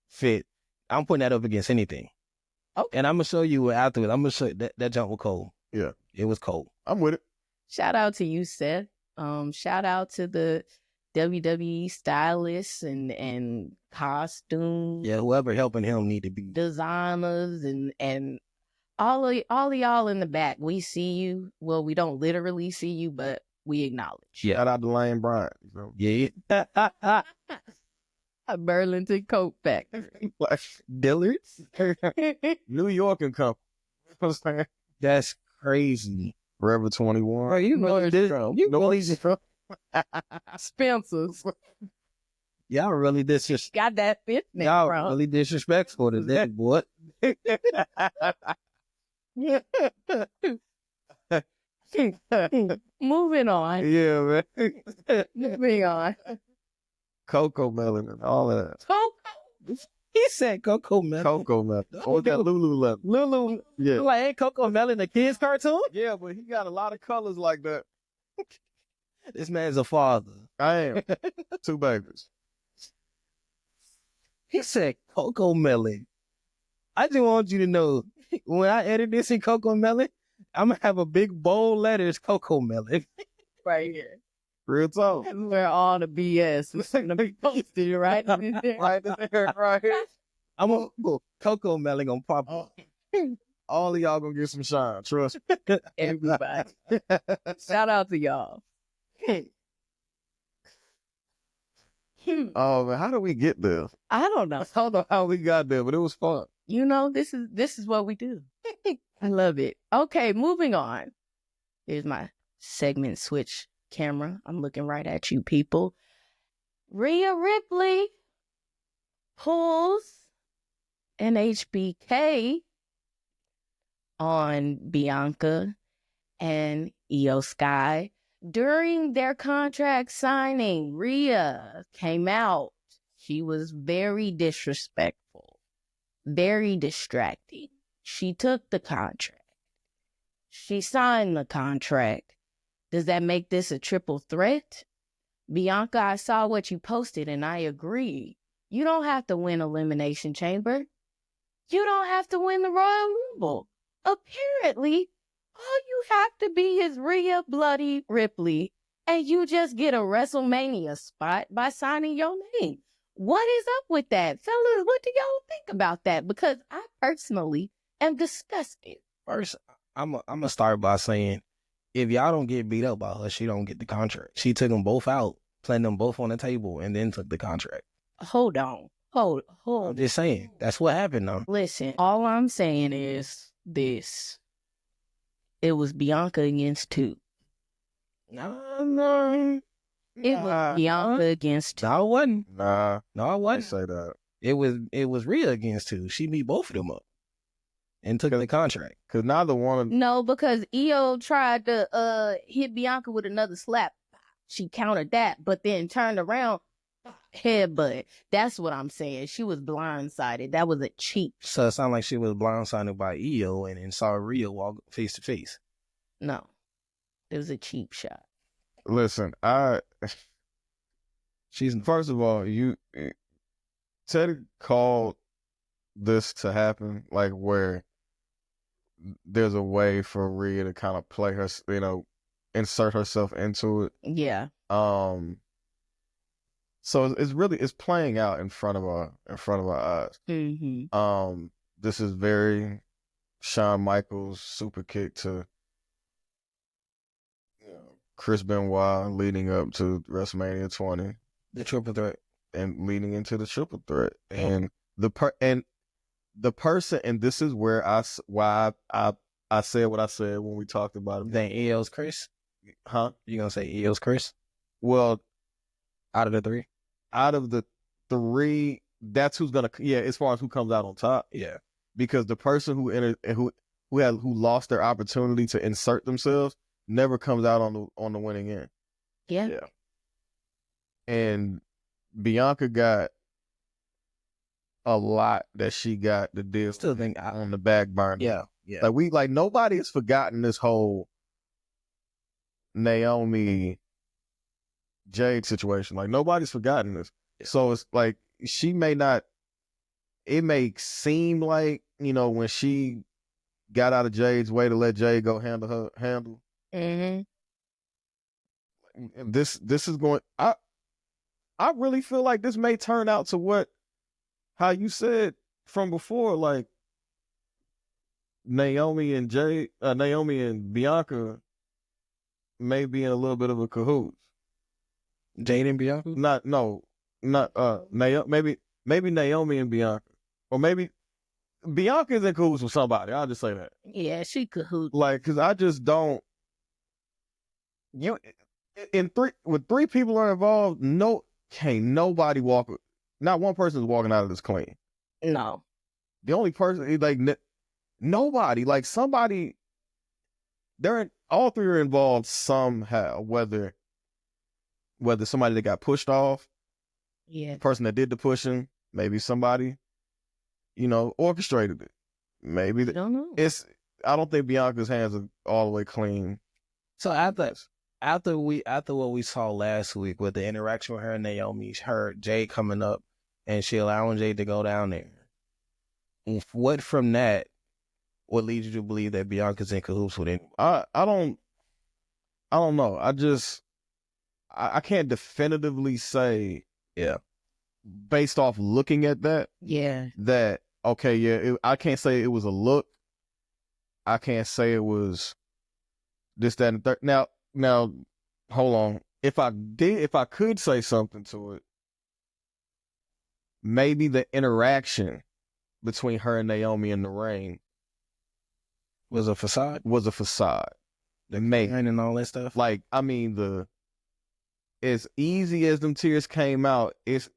fit. I'm putting that up against anything. Okay. And I'm gonna show you afterwards. I'm gonna show you that jump was cold. Yeah. It was cold. I'm with it. Shout out to you, Seth. Shout out to the WWE stylists and costume. Yeah, whoever helping him need to be designers and all of y'all in the back. We see you. Well, we don't literally see you, but we acknowledge. Yeah. Shout out to Lane Bryant. Yeah. A Burlington Coat Factory. Dillard's. New York and Company. You know what I'm saying? That's crazy. Forever 21. Bro, you really Spencer's. Y'all really disrespectful. Got that fit now, Y'all bro. really disrespectful to that, boy. Moving on. Yeah, man. Moving on. Cocoa Melon and all of that. He said Coco Melon. Cocoa Melon. Or was that Lululemon? Lulu. Yeah. Like, ain't Coco Melon a kid's cartoon? Yeah, but he got a lot of colors like that. This man's a father. I am. 2 babies. He said Coco Melon. I just want you to know, when I edit this in Coco Melon, I'm going to have a big bold letters Coco Melon. Right here. Real talk. This is where all the BS is going to be posted, right? Right there, right here. I'm going to Coco Melon going to pop up. All of y'all gonna get some shine. Trust me. Everybody. Shout out to y'all. Oh man, how did we get there? I don't know. I don't know how we got there, but it was fun. You know, this is what we do. I love it. Okay, moving on. Here's my segment switch camera. I'm looking right at you people. Rhea Ripley pulls an HBK on Bianca and Io Sky. During their contract signing, Rhea came out. She was very disrespectful, very distracting. She took the contract. She signed the contract. Does that make this a triple threat? Bianca, I saw what you posted and I agree. You don't have to win Elimination Chamber. You don't have to win the Royal Rumble. Apparently, all you have to be is Rhea Bloody Ripley, and you just get a WrestleMania spot by signing your name. What is up with that? Fellas, what do y'all think about that? Because I personally am disgusted. First, I'm going to start by saying, if y'all don't get beat up by her, she don't get the contract. She took them both out, playing them both on the table, and then took the contract. Hold on. Hold. I'm just saying, that's what happened though. Listen, all I'm saying is this. It was Bianca against 2. No. It was Bianca against 2. No, it wasn't. Nah, No, it I wasn't. say that. It was Rhea against 2. She beat both of them up and took the contract. Cause neither one. No, because Io tried to hit Bianca with another slap. She countered that, but then turned around, headbutt. That's what I'm saying. She was blindsided. That was a cheat. So it sounded like she was blindsided by Io and then saw Rhea walk face to face. No, it was a cheap shot. Listen, she's first of all, Teddy called this to happen, like where there's a way for Rhea to kind of play her, insert herself into it. Yeah. So it's playing out in front of our eyes. Mm-hmm. This is very Shawn Michaels super kick to Chris Benoit leading up to WrestleMania 20. The triple threat. and leading into the triple threat. And the person, and this is where I said what I said when we talked about it. Then EO's Chris? Huh? You gonna say EO's Chris? Well, out of the three, that's who's gonna, as far as who comes out on top. Yeah. Because the person who lost their opportunity to insert themselves never comes out on the winning end. Yeah. Yeah. And Bianca got a lot that she got to deal Still think on the back burner. Yeah. Yeah. Like nobody has forgotten this whole Naomi Jade situation. Like nobody's forgotten this. Yeah. So it's like it may seem like, when she got out of Jade's way to let Jade go handle. Mm-hmm. This is going. I really feel like this may turn out to how you said from before, like Naomi and Bianca may be in a little bit of a cahoots. Jade and Bianca? Maybe Naomi and Bianca, or maybe Bianca's in cahoots with somebody. I'll just say that. Yeah, she cahoots. Like, because I just don't. With three people are involved, can't nobody walk. Not one person is walking out of this clean. No. The only person, like, nobody, like somebody, all three are involved somehow, whether somebody that got pushed off, the person that did the pushing, maybe somebody, orchestrated it. Maybe. I don't know. I don't think Bianca's hands are all the way clean. So after what we saw last week with the interaction with her and Naomi, her Jade coming up and she allowing Jade to go down there, what from that would lead you to believe that Bianca's in cahoots with anyone? I don't know. I can't definitively say, based off looking at that, that okay, I can't say it was a look. I can't say it was this, that, and third. Now, hold on. If I could say something to it, maybe the interaction between her and Naomi in the ring was a facade. The man and all that stuff. Like, I mean, as easy as them tears came out, if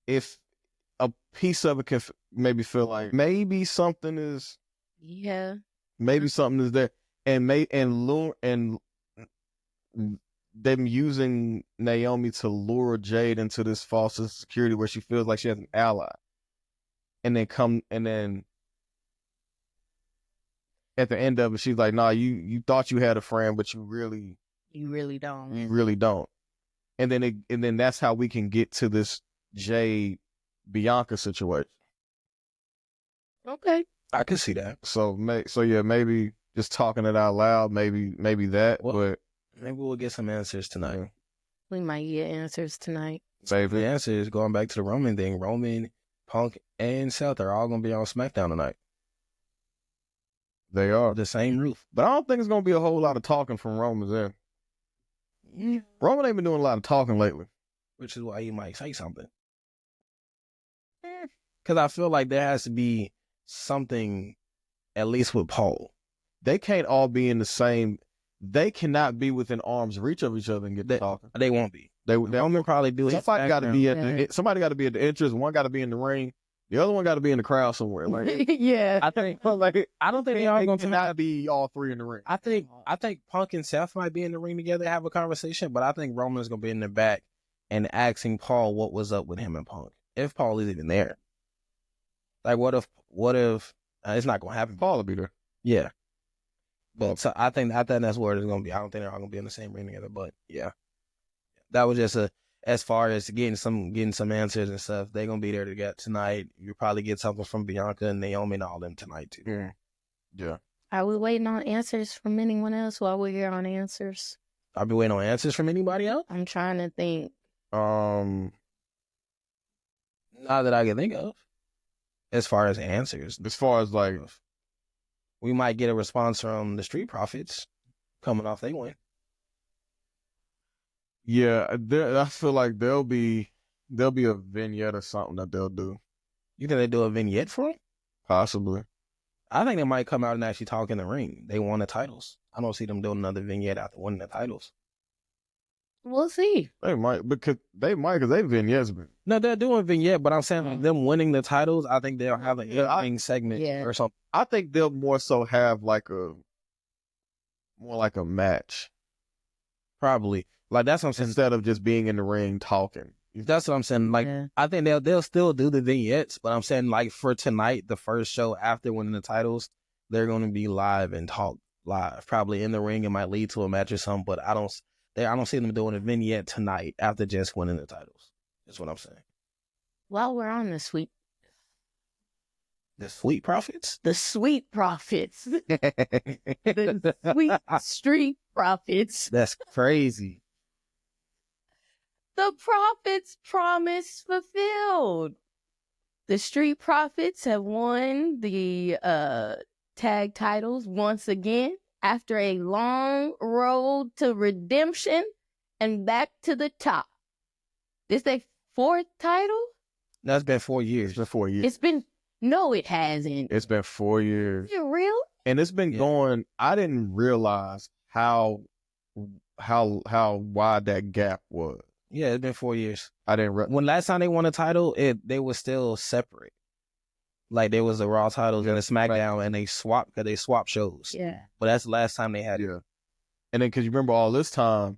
a piece of it can maybe feel like maybe something is, maybe something is there, and them using Naomi to lure Jade into this false security where she feels like she has an ally, and then at the end of it, she's like, "Nah, you thought you had a friend, but you really don't. You really don't." And then that's how we can get to this Jade Bianca situation. Okay, I can see that. So maybe just talking it out loud, maybe that, but maybe we'll get some answers tonight. We might get answers tonight. Maybe. The answer is going back to the Roman thing. Roman, Punk, and Seth are all going to be on SmackDown tonight. They are. The same roof. But I don't think it's going to be a whole lot of talking from Roman there. Yeah. Roman ain't been doing a lot of talking lately. Which is why he might say something. Because I feel like there has to be something, at least with Paul. They can't all be in the same. They cannot be within arm's reach of each other and get talking. They won't be. They Roman probably do. Somebody got to be somebody got to be at the entrance. One got to be in the ring. The other one got to be in the crowd somewhere. Like, yeah, I don't think they are going to not be all three in the ring. I think Punk and Seth might be in the ring together, have a conversation, but I think Roman's going to be in the back and asking Paul what was up with him and Punk, if Paul is even there. Like, what if it's not going to happen? Paul will be there. Yeah, but so I think that's where it's going to be. I don't think they're all going to be in the same ring together, but yeah, that was just as far as getting some answers and stuff. They're gonna be there to get tonight. You probably get something from Bianca and Naomi and all them tonight too. Yeah. Are we waiting on answers from anyone else while we're here on answers? I'll be waiting on answers from anybody else. I'm trying to think. Not that I can think of. As far as answers, as far as like, we might get a response from the Street Profits coming off they win. Yeah, I feel like they'll be there'll be a vignette or something that they'll do. You think they do a vignette for him? Possibly. I think they might come out and actually talk in the ring. They won the titles. I don't see them doing another vignette after winning the titles. We'll see. They might because they vignettes. No, they're doing vignette, but I'm saying them winning the titles, I think they'll have an in-ring segment or something. I think they'll more so have like a match. Probably. Like that's what I'm saying. Instead of just being in the ring talking. That's what I'm saying. Like I think they'll still do the vignettes, but I'm saying like for tonight, the first show after winning the titles, they're going to be live and talk live. Probably in the ring. It might lead to a match or something, but I don't see them doing a vignette tonight after just winning the titles. That's what I'm saying. While we're on the Sweet Profits? The Sweet Profits. The Sweet Street Profits. That's crazy. The Profits promise fulfilled. The Street Profits have won the tag titles once again after a long road to redemption and back to the top. This their fourth title? That's been 4 years. It's been 4 years. No, it hasn't. It's been 4 years. Is it real? And it's been going. I didn't realize how wide that gap was. Yeah, it's been 4 years. I didn't. When last time they won a title, they were still separate. Like there was the Raw titles and the SmackDown, and they swapped shows. Yeah. But that's the last time they had it. Yeah. And then because you remember all this time,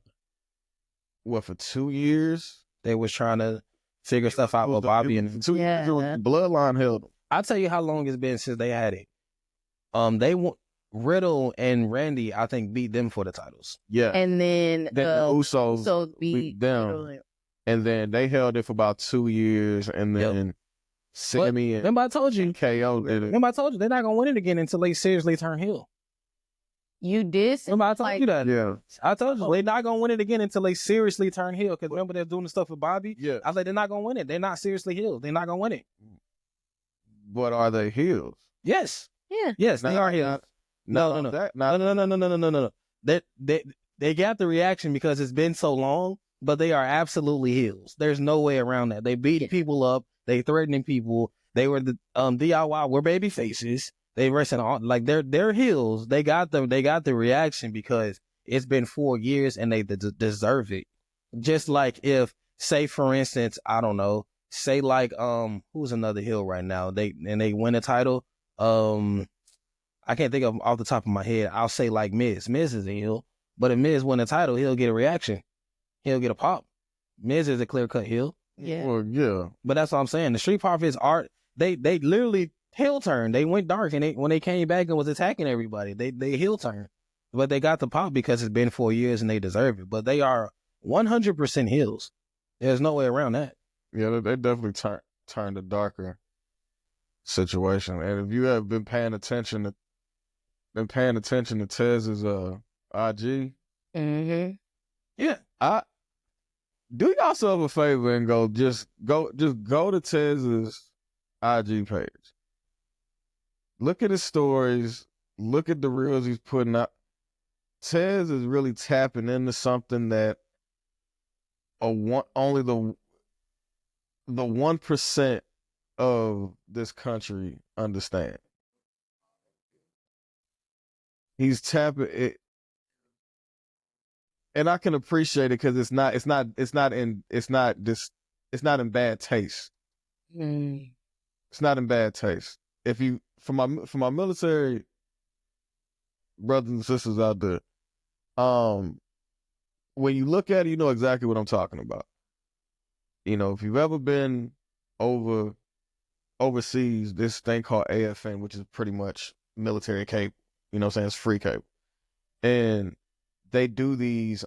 for 2 years they was trying to figure stuff out with Bobby and 2 years Bloodline held them. I'll tell you how long it's been since they had it. Riddle and Randy, I think, beat them for the titles. Yeah. And then the Usos beat them. And then they held it for about 2 years, and then Sammy and remember I told you KO did it. Remember I told you they're not gonna win it again until they seriously turn heel. You did? Remember I told you that? Yeah. I told you they're not gonna win it again until they seriously turn heel. Because remember they're doing the stuff with Bobby? Yeah. I was like, they're not gonna win it. They're not seriously healed. They're not gonna win it. But are they heels? Yes. Yeah. Yes, they are heels. No. They got the reaction because it's been so long, but they are absolutely heels. There's no way around that. They beat people up. They threatening people. They were the DIY were baby faces. They wrestling on like they're heels. They got them. They got the reaction because it's been 4 years and they deserve it. Just like if, say for instance, I don't know, say like who's another heel right now? They win a title. I can't think of off the top of my head. I'll say like Miz. Miz is a heel, but if Miz win a title, he'll get a reaction. He'll get a pop. Miz is a clear cut heel. Yeah. Well, yeah. But that's what I'm saying. The Street Profits are they literally heel turn. They went dark and when they came back and was attacking everybody, they heel turn. But they got the pop because it's been 4 years and they deserve it. But they are 100% heels. There's no way around that. Yeah, they definitely turned a darker situation. And if you have been paying attention to Tez's IG, yeah, do yourself a favor and go to Tez's IG page. Look at his stories. Look at the reels he's putting up. Tez is really tapping into something that only the 1% of this country understand. He's tapping it, and I can appreciate it because it's not in bad taste. It's not in bad taste. If you for my military brothers and sisters out there, when you look at it, you know exactly what I'm talking about. You know, if you've ever been overseas, this thing called AFN, which is pretty much military cape, you know what I'm saying? It's free cape. And they do these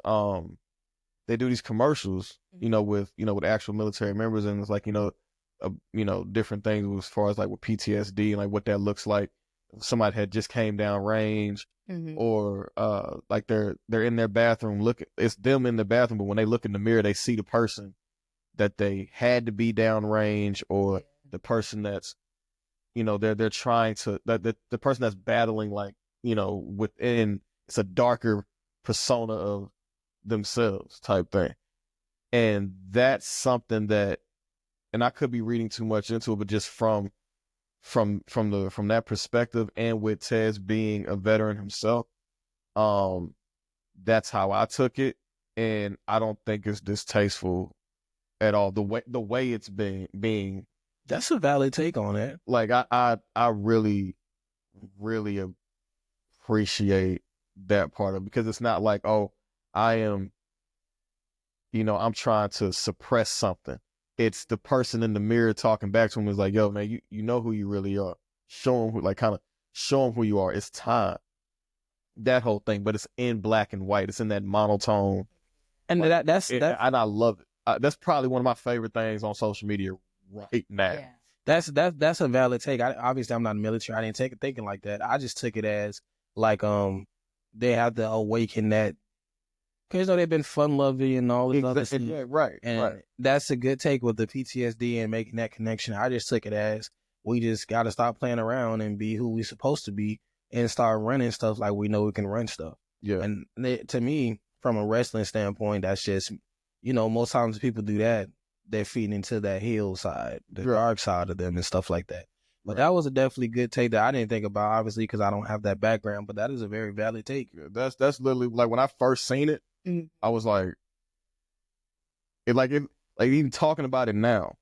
commercials, you know, with actual military members, and it's like, different things as far as like with PTSD and like what that looks like. Somebody had just came down range, or like they're in their bathroom, it's them in the bathroom, but when they look in the mirror, they see the person that they had to be down range, or the person that's, they're trying to, the person that's battling, like, within, it's a darker persona of themselves type thing. And that's something that and I could be reading too much into it, but just from that perspective, and with Tez being a veteran himself, that's how I took it, and I don't think it's distasteful at all. The way it's being. That's a valid take on it. Like I really, really appreciate that part of it, because it's not like, oh, I am, I'm trying to suppress something. It's the person in the mirror talking back to him is like, yo, man, you know who you really are. Show him show him who you are. It's time. That whole thing, but it's in black and white. It's in that monotone. And that's and I love it. That's probably one of my favorite things on social media right now. Yeah. That's a valid take. Obviously, I'm not in the military. I didn't take it thinking like that. I just took it as like they have to awaken that, because they've been fun loving and all this other stuff. Yeah, right. And right. that's a good take with the PTSD and making that connection. I just took it as we just got to stop playing around and be who we're supposed to be and start running stuff like we know we can run stuff. Yeah. And to me, from a wrestling standpoint, that's just, most times people do that, they're feeding into that heel side, the dark side of them and stuff like that. But that was a definitely good take that I didn't think about, obviously, because I don't have that background, but that is a very valid take. Yeah, that's literally, like, when I first seen it, I was like, even talking about it now,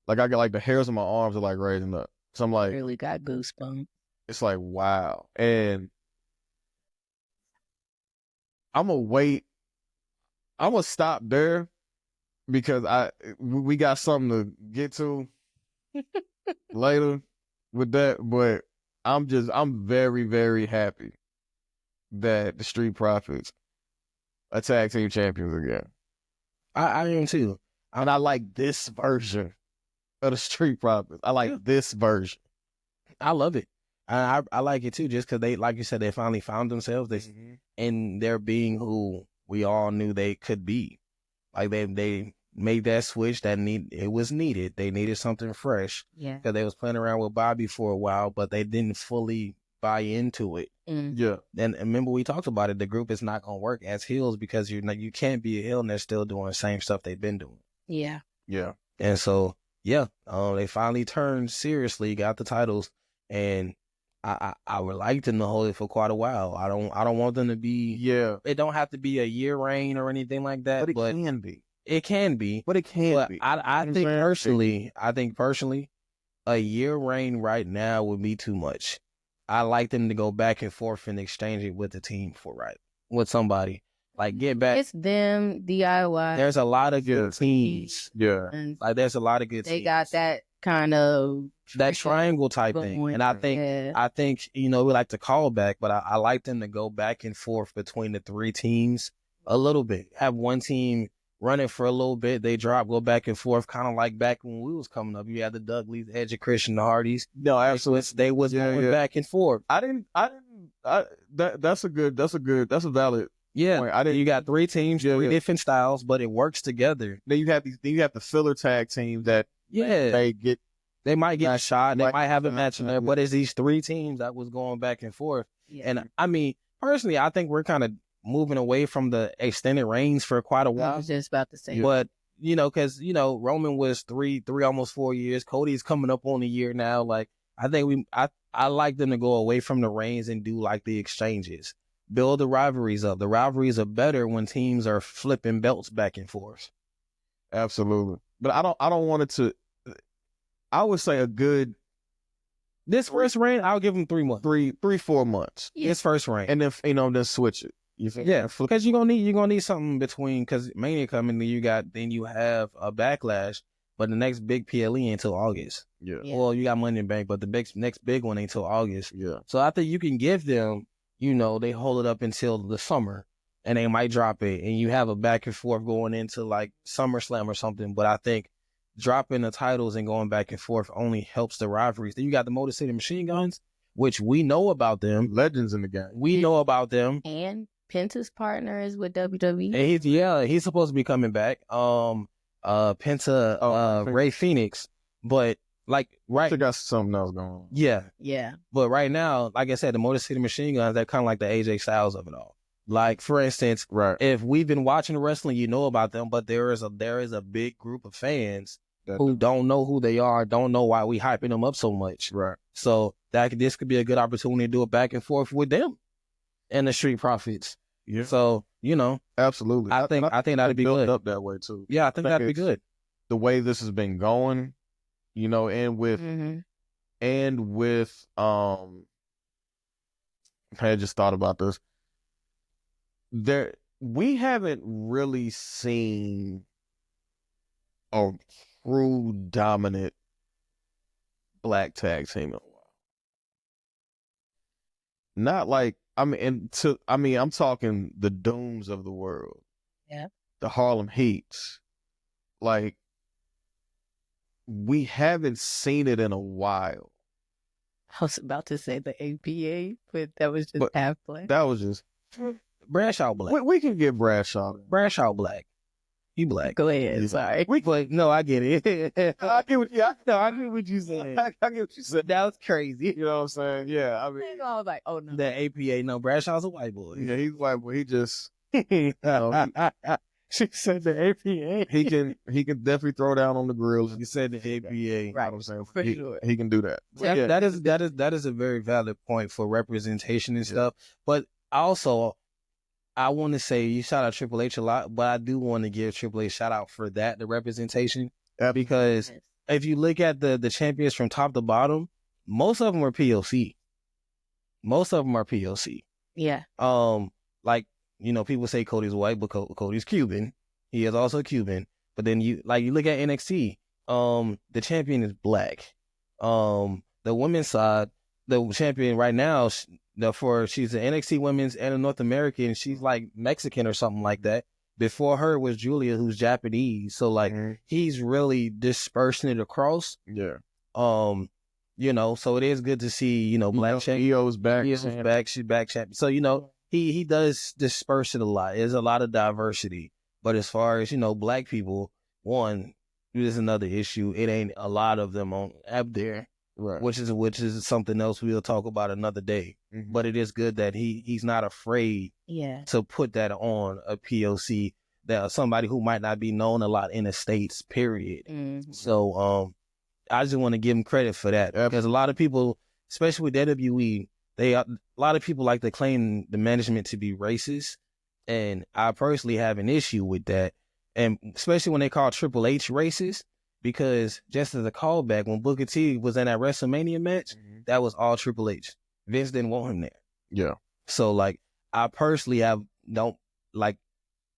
like, I got, like, the hairs on my arms are, like, raising up. So I'm like, really got goosebumps. It's like, wow. And I'm going to stop there, because we got something to get to later with that. But I'm very, very happy that the Street Profits are tag team champions again. I am too. And I like this version of the Street Profits. I like this version. I love it. I like it too, just because they, like you said, they finally found themselves. And they're being who we all knew they could be. Like they made that switch it was needed. They needed something fresh. Yeah. Because they was playing around with Bobby for a while, but they didn't fully buy into it. Yeah. And remember, we talked about it. The group is not going to work as heels, because you can't be a heel and they're still doing the same stuff they've been doing. Yeah. Yeah. And so, they finally turned seriously, got the titles, and I would like them to hold it for quite a while. I don't want them to be. Yeah. It don't have to be a year reign or anything like that. But it can be. It can be. But it can be. I think personally, a year reign right now would be too much. I like them to go back and forth and exchange it with the team with somebody. Like, get back. It's them, DIY. There's a lot of good teams. Yeah. Like, there's a lot of good teams. They got that kind of that triangle type thing. And I think, we like to call back, but I like them to go back and forth between the three teams a little bit. Have one team running for a little bit, they drop, go back and forth, kind of like back when we was coming up. You had the Dudleys, Edge of Christian, the Hardys. No, absolutely. They was going back and forth. That's a valid. Yeah, you got three teams, three different styles, but it works together. Then you have the filler tag teams that they might get a shot, they might have a match in there, but it's these three teams that was going back and forth. Yeah. And I mean, personally, I think we're kind of moving away from the extended reigns for quite a while. I was just about to say, but because Roman was three almost 4 years. Cody's coming up on a year now. Like, I think I like them to go away from the reigns and do like the exchanges. Build the rivalries up. The rivalries are better when teams are flipping belts back and forth. Absolutely. But I don't want it to. I would say this first reign, I'll give them 3 months. 4 months. Yeah. This first reign. And then switch it. Because you're gonna need something between, because Mania coming, then you have a Backlash, but the next big PLE ain't until August. Yeah. Well, you got Money in the Bank, but the next big one ain't until August. Yeah. So I think you can give them, they hold it up until the summer, and they might drop it, and you have a back and forth going into like SummerSlam or something. But I think dropping the titles and going back and forth only helps the rivalries. Then you got the Motor City Machine Guns, which we know about them. Legends in the game. We know about them. And Penta's partner is with WWE. And he's supposed to be coming back. Penta, Ray Phoenix, but like I got something else going on. Yeah. But right now, like I said, the Motor City Machine Guns, they're kind of like the AJ Styles of it all. Like, for instance, if we've been watching wrestling, you know about them, but there is a big group of fans who don't know who they are, don't know why we hyping them up so much. Right. So this could be a good opportunity to do a back and forth with them and the Street Profits. Yeah. So, absolutely. I think that'd be built good. up that way too. Yeah, I think that'd be good. The way this has been going, and with I just thought about this. We haven't really seen a true dominant black tag team in a while. Not like I'm talking the Dooms of the world. Yeah. The Harlem Heats. Like, we haven't seen it in a while. I was about to say the APA, but that was just half black. That was just Bradshaw black. We can get Bradshaw. Bradshaw black. He black. Go ahead. Sorry. No, I get it. I get what you said. I get what you said. That was crazy. You know what I'm saying? Yeah. I mean, I was like, oh no. The APA. No, Bradshaw's a white boy. Yeah, he's white boy. He just. She said the APA. He can definitely throw down on the grills. You said the APA. Right. You know what I'm saying? For sure. He can do that. Yeah. That is a very valid point for representation and stuff. But also, I want to say you shout out Triple H a lot, but I do want to give Triple H a shout out for that, the representation. Because if you look at the champions from top to bottom, most of them are POC. Yeah. People say Cody's white, but Cody's Cuban. He is also Cuban. But then you look at NXT, the champion is black. The women's side, the champion right now, she's an NXT women's and a North American. She's like Mexican or something like that. Before her was Julia, who's Japanese. So he's really dispersing it across. Yeah. So it is good to see, black champion. EO's back. EO's back. She's back champion. So, he does disperse it a lot. There's a lot of diversity. But as far as, black people, one, there's another issue. It ain't a lot of them up there. Right. Which is something else we'll talk about another day. Mm-hmm. But it is good that he's not afraid to put that on a POC, that somebody who might not be known a lot in the States, period. Mm-hmm. So I just want to give him credit for that. Because a lot of people, especially with WWE, a lot of people like to claim the management to be racist. And I personally have an issue with that. And especially when they call Triple H racist. Because just as a callback, when Booker T was in that WrestleMania match, that was all Triple H. Vince didn't want him there. Yeah. So, I personally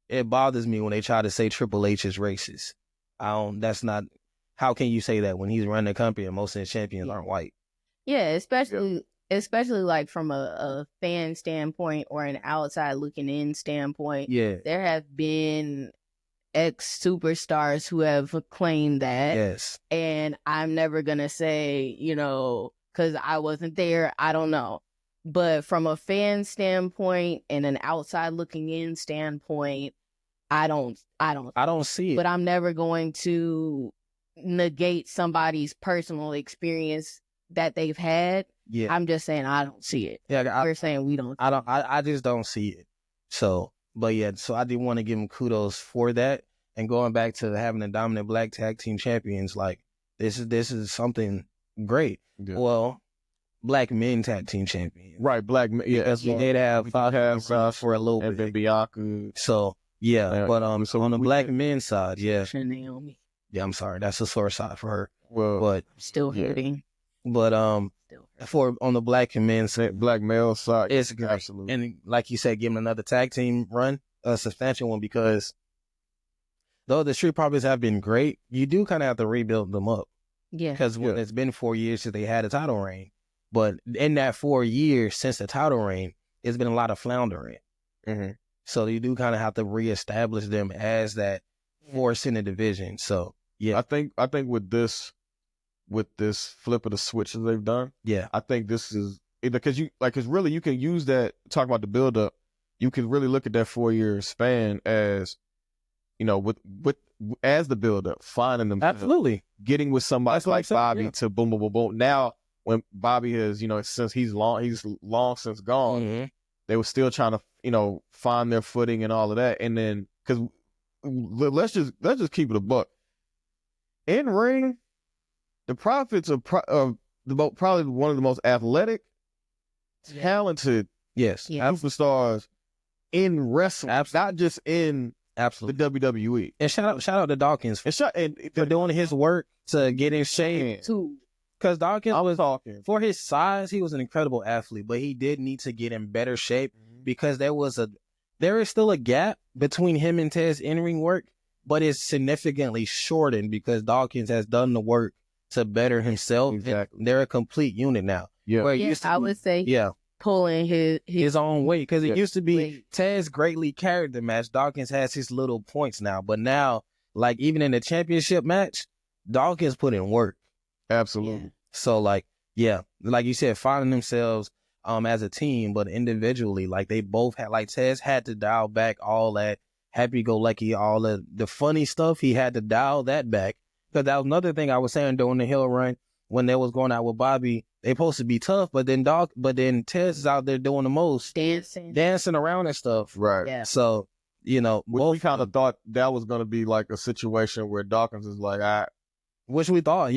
it bothers me when they try to say Triple H is racist. How can you say that when he's running the company and most of the champions aren't white? Yeah, especially from a fan standpoint or an outside looking in standpoint. Yeah. There have been ex-superstars who have claimed that. Yes. And I'm never going to say, because I wasn't there, I don't know. But from a fan standpoint and an outside looking in standpoint, I don't see it. But I'm never going to negate somebody's personal experience that they've had. Yeah. I'm just saying I don't see it. Yeah, we're saying we don't. I just don't see it. So, but yeah, so I did want to give him kudos for that. And going back to having a dominant black tag team champions, this is something great. Yeah. Well, black men tag team champions, right? Black men, yeah. Because we did have Feuds for a little bit, and then Bianca. So yeah, but so on the black men's side, yeah. Naomi. Yeah, I'm sorry, that's a sore side for her. Well, but still hurting. But on the black men's black male side, it's great. Absolutely. And like you said, give them another tag team run, a substantial one, because though the Street Profits have been great, you do kind of have to rebuild them up. Yeah. Because it's been 4 years since they had a title reign. But in that 4 years since the title reign, it's been a lot of floundering. Mm-hmm. So you do kind of have to reestablish them as that force in the division. So yeah, I think with this flip of the switch that they've done, I think this is because really you can use that, talk about the build up. You can really look at that 4 year span as, with as the build up, finding them, absolutely getting with somebody like Bobby to boom, boom, boom, boom. Now when Bobby has, since he's long since gone, mm-hmm. they were still trying to, find their footing and all of that. And then, because let's just keep it a buck. in ring, the Profits are probably one of the most athletic, talented, superstars in wrestling, not just in the WWE. And shout out to Dawkins for doing his work to get in shape too. Because Dawkins for his size, he was an incredible athlete, but he did need to get in better shape because there is still a gap between him and Ted's in-ring work, but it's significantly shortened because Dawkins has done the work to better himself. Exactly. They're a complete unit now. Yeah. I would say pulling his own weight, because it used to be Ted's greatly carried the match. Dawkins has his little points now, but now, like even in the championship match, Dawkins put in work. Absolutely. Yeah. So like you said, finding themselves as a team, but individually, like they both had, like Tez had to dial back all that happy-go-lucky, all the funny stuff. He had to dial that back, because that was another thing I was saying during the Hill run when they was going out with Bobby. They supposed to be tough, but then Tez is out there doing the most, dancing around and stuff. Right. Yeah. So we kind of thought that was going to be like a situation where Dawkins is like, which we thought,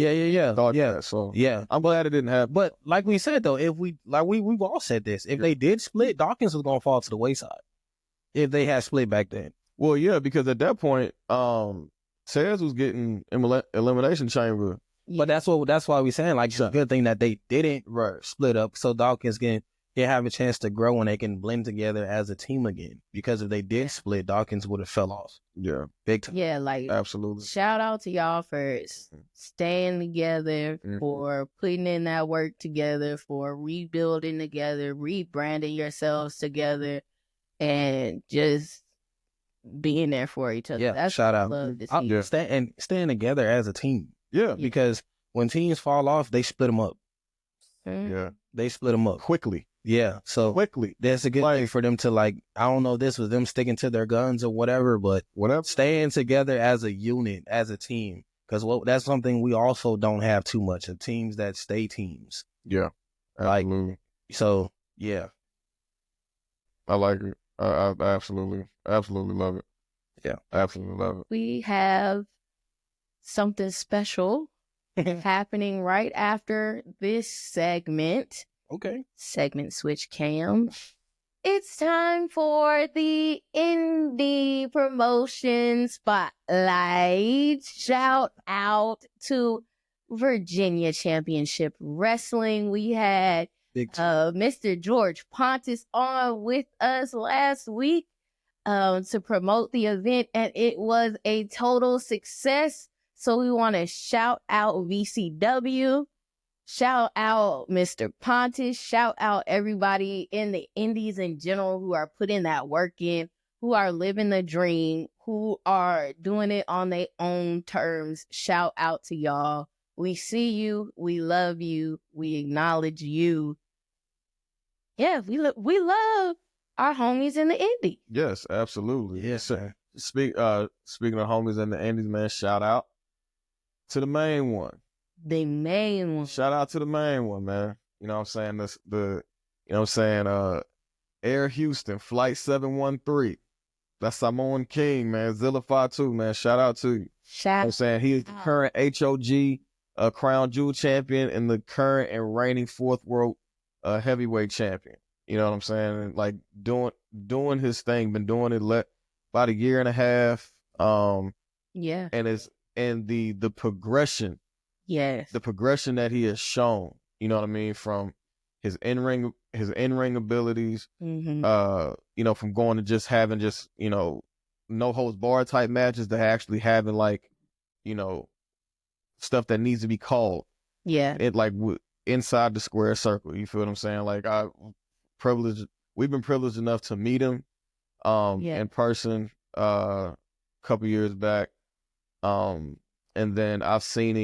So I'm glad it didn't happen. But like we said though, if we've all said this, if they did split, Dawkins was gonna fall to the wayside. If they had split back then. Well, yeah, because at that point, Tez was getting Elimination Chamber. But that's why we saying like it's a good thing that they didn't split up, so Dawkins can have a chance to grow and they can blend together as a team again. Because if they did split, Dawkins would have fell off. Yeah. Big time. Yeah, like absolutely. Shout out to y'all for staying together, for putting in that work together, for rebuilding together, rebranding yourselves together, and just being there for each other. Yeah, that's shout out. Love to see. Staying together as a team. Yeah. Because when teams fall off, they split them up. Yeah. They split them up quickly. Yeah, so quickly. That's a good thing for them to, like, I don't know if this was them sticking to their guns or whatever, but staying together as a unit, as a team, because that's something we also don't have too much of, teams that stay teams. Yeah, absolutely. So yeah, I like it. I absolutely love it. Yeah, absolutely love it. We have something special happening right after this segment. Okay. Segment switch cam. It's time for the indie promotion spotlight. Shout out to Virginia Championship Wrestling. We had Mr. George Pontus on with us last week to promote the event, and it was a total success. So we want to shout out VCW. Shout out Mr. Pontus. Shout out everybody in the indies in general who are putting that work in, who are living the dream, who are doing it on their own terms. Shout out to y'all. We see you. We love you. We acknowledge you. Yeah, we love our homies in the indie. Yes, absolutely. Yes, sir. Speaking of homies in the indies, man, shout out to the main one. The main one. Shout out to the main one, man. You know what I'm saying? Air Houston, Flight 713. That's Samoan King, man. Zilla 52, man. Shout out to you. I'm saying he's the current HOG Crown Jewel champion and the current and reigning 4th World Heavyweight champion. You know what I'm saying? And like doing his thing, been doing it about a year and a half. Yeah. And the progression. Yes. The progression that he has shown, you know what I mean, from his in-ring abilities, from going to just having no holds barred type matches to actually having stuff that needs to be called. Yeah. It inside the square circle. You feel what I'm saying? Like we've been privileged enough to meet him in person a couple years back. And then I've seen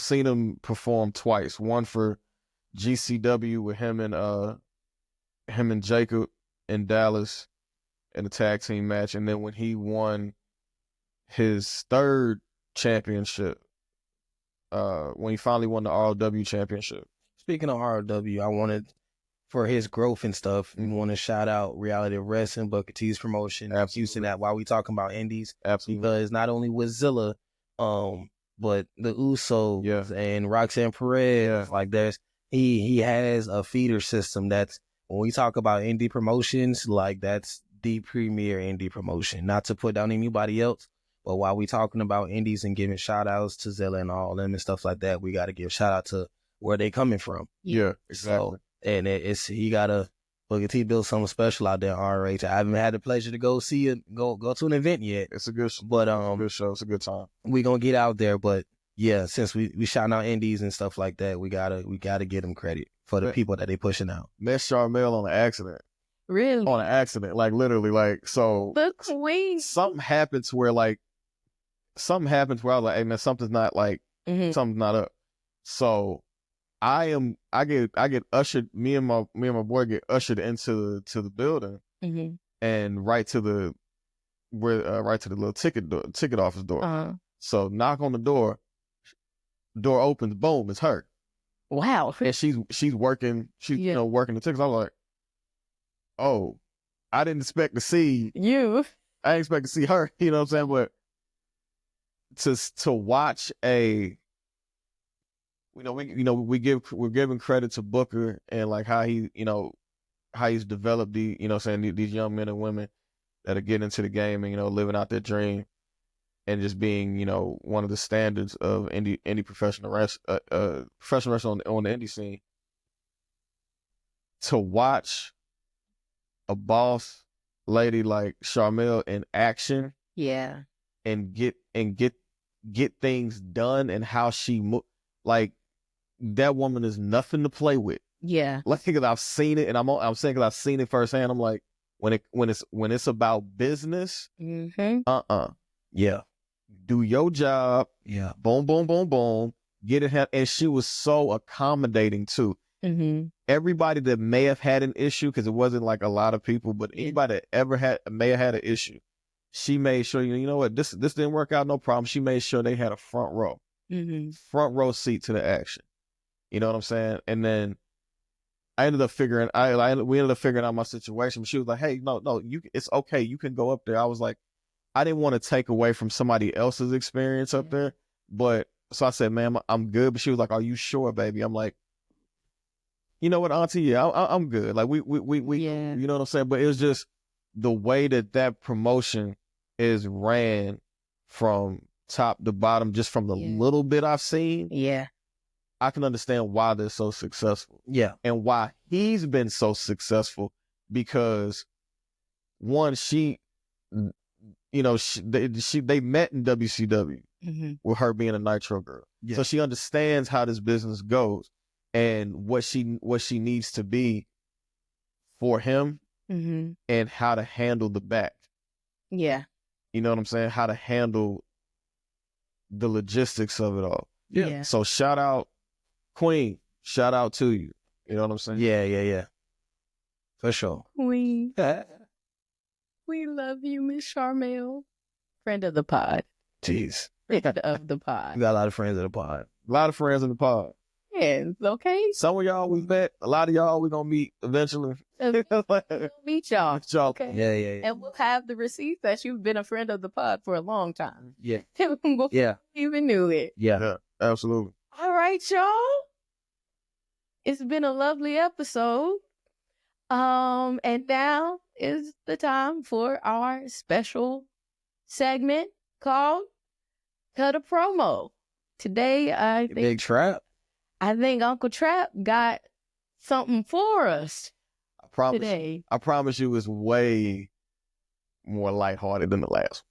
him perform twice. One for GCW with him and Jacob in Dallas in a tag team match, and then when he won his 3rd championship, when he finally won the ROW championship. Speaking of ROW, I wanted, for his growth and stuff, we want to shout out Reality of Wrestling, Booker T's promotion. Absolutely. Using that while we talking about indies. Absolutely. Because not only with Zilla, But the Usos and Roxanne Perez, like he has a feeder system that's, when we talk about indie promotions, like that's the premier indie promotion. Not to put down anybody else, but while we talking about indies and giving shout outs to Zilla and all them and stuff like that, we got to give shout out to where they coming from. Yeah, exactly. So, and he got to, Booker T built something special out there in RH. I haven't had the pleasure to go see it, go to an event yet. It's a good show. But it's a good show. It's a good time. We gonna get out there, but yeah, since we shouting out indies and stuff like that, we gotta get them credit for the people that they pushing out. Met Charmel on an accident. Really? On an accident, like literally, like so. The queen. Something happens where I was like, hey man, something's not like something's not up. So I get ushered. Me and my boy get ushered into the building, and right to the little ticket office door. So knock on the door. Door opens. Boom! It's her. Wow. And she's working. She's working the tickets. I was like, oh, I didn't expect to see you. I didn't expect to see her. You know what I'm saying? But to watch we're giving credit to Booker and like how he's developed these young men and women that are getting into the game and living out their dream and just being one of the standards of indie professional wrestling on the indie scene. To watch a boss lady like Charmel in action, and get things done and how she like. That woman is nothing to play with. Yeah. Let's think I've seen it, and I'm saying because I've seen it firsthand. I'm like, when it's about business, yeah, do your job, boom, boom, boom, boom, get it. And she was so accommodating too. Everybody that may have had an issue, because it wasn't like a lot of people, but anybody that may have had an issue, she made sure you know what this didn't work out, no problem. She made sure they had a front row seat to the action. You know what I'm saying? And then we ended up figuring out my situation. But she was like, "Hey, no, it's okay. You can go up there." I was like, I didn't want to take away from somebody else's experience up there, but so I said, "Man, I'm good." But she was like, "Are you sure, baby?" I'm like, "You know what, Auntie? Yeah, I'm good." Like we you know what I'm saying? But it was just the way that promotion is ran from top to bottom, just from the little bit I've seen. Yeah. I can understand why they're so successful. Yeah. And why he's been so successful, because one, they met in WCW with her being a Nitro girl. Yeah. So she understands how this business goes and what she needs to be for him and how to handle the back. Yeah. You know what I'm saying? How to handle the logistics of it all. Yeah. So shout out Queen, shout out to you. You know what I'm saying? Yeah. For sure. Queen. We love you, Miss Charmel. Friend of the pod. Jeez. Friend of the pod. We got a lot of friends in the pod. A lot of friends in the pod. Yes, okay. Some of y'all we met. A lot of y'all we gonna meet eventually. We'll meet y'all. Okay. Yeah. And we'll have the receipts that you've been a friend of the pod for a long time. Yeah. Before you even knew it. Yeah, absolutely. All right, y'all. It's been a lovely episode. And now is the time for our special segment called Cut a Promo. Today, I think Big Trap. I think Uncle Trap got something for us promise, today. I promise you it's way more lighthearted than the last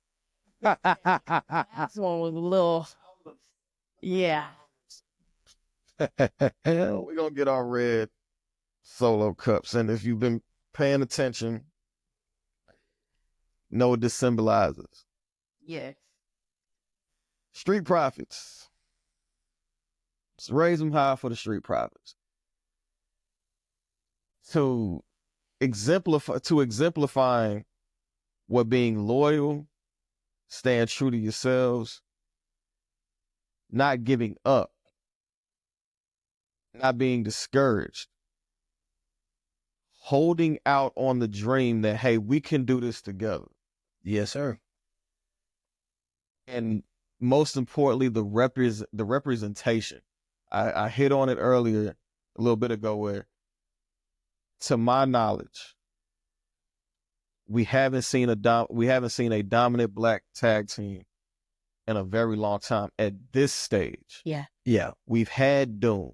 one. Last one was a little, yeah. We're going to get our red Solo cups. And if you've been paying attention, know what this symbolizes. Yes. Street Profits. Let's raise them high for the Street Profits. To exemplifying what being loyal, staying true to yourselves, not giving up, not being discouraged, holding out on the dream that, hey, we can do this together. Yes, sir. And most importantly, the representation. I hit on it earlier a little bit ago where, to my knowledge, we haven't seen a dominant black tag team in a very long time at this stage. Yeah. We've had Doom,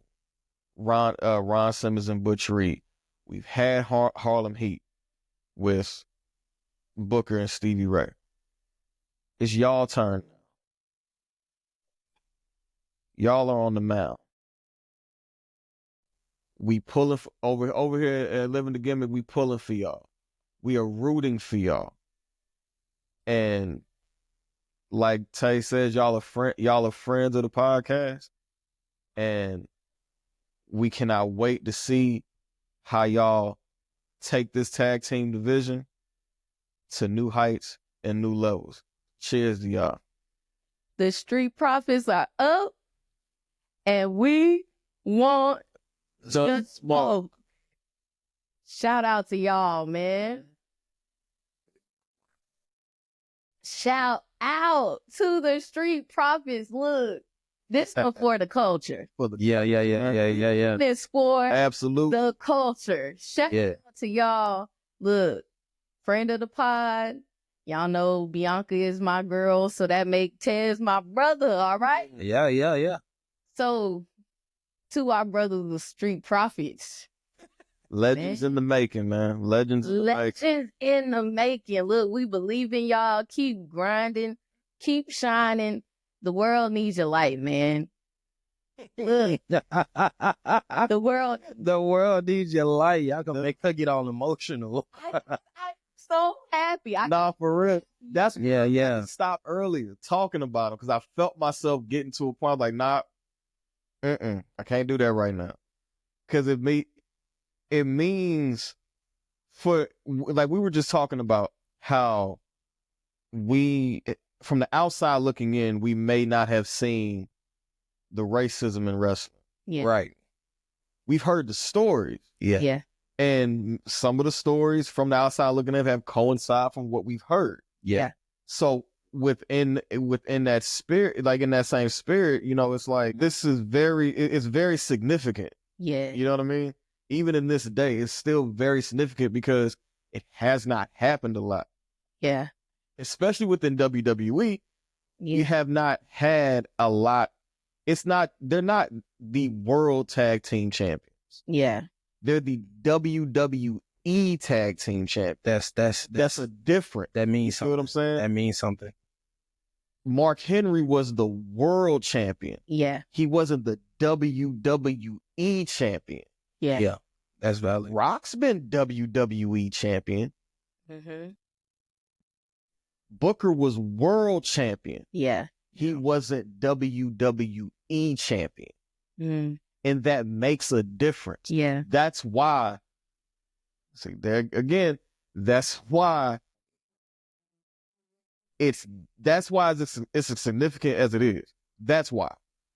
Ron Simmons and Butch Reed. We've had Harlem Heat with Booker and Stevie Ray. It's y'all turn. Y'all are on the mound. We pulling over here at Living the Gimmick. We pulling for y'all. We are rooting for y'all. And like Tay says, y'all are friends of the podcast. And we cannot wait to see how y'all take this tag team division to new heights and new levels. Cheers to y'all. The Street Profits are up, and we want the smoke. Shout out to y'all, man. Shout out to the Street Profits. Look, this is for the culture. Yeah. This for absolutely the culture. Shout out to y'all. Look, friend of the pod. Y'all know Bianca is my girl, so that make Tez my brother, all right? Yeah. So, to our brothers, the Street Profits. Legends in the making, man. Legends in the making. Look, we believe in y'all. Keep grinding. Keep shining. The world needs your light, man. Look. The world needs your light. Y'all can make her get all emotional. I'm so happy. Nah, for real. That's yeah. Stop earlier talking about them because I felt myself getting to a point like, nah, I can't do that right now. Because it means for, like we were just talking about how we, from the outside looking in, we may not have seen the racism in wrestling. Yeah. Right. We've heard the stories. Yeah. And some of the stories from the outside looking in have coincided from what we've heard. Yeah. So within that spirit, like in that same spirit, you know, it's like, it's very significant. Yeah. You know what I mean? Even in this day, it's still very significant because it has not happened a lot. Yeah. Especially within WWE, you have not had a lot. They're not the world tag team champions. Yeah. They're the WWE tag team champions. That's a different. That means something. You know what I'm saying? That means something. Mark Henry was the world champion. Yeah. He wasn't the WWE champion. Yeah. That's valid. Rock's been WWE champion. Mm-hmm. Booker was world champion. Yeah. He wasn't WWE champion. Mm. And that makes a difference. Yeah. That's why, see there again, that's why it's as significant as it is. That's why.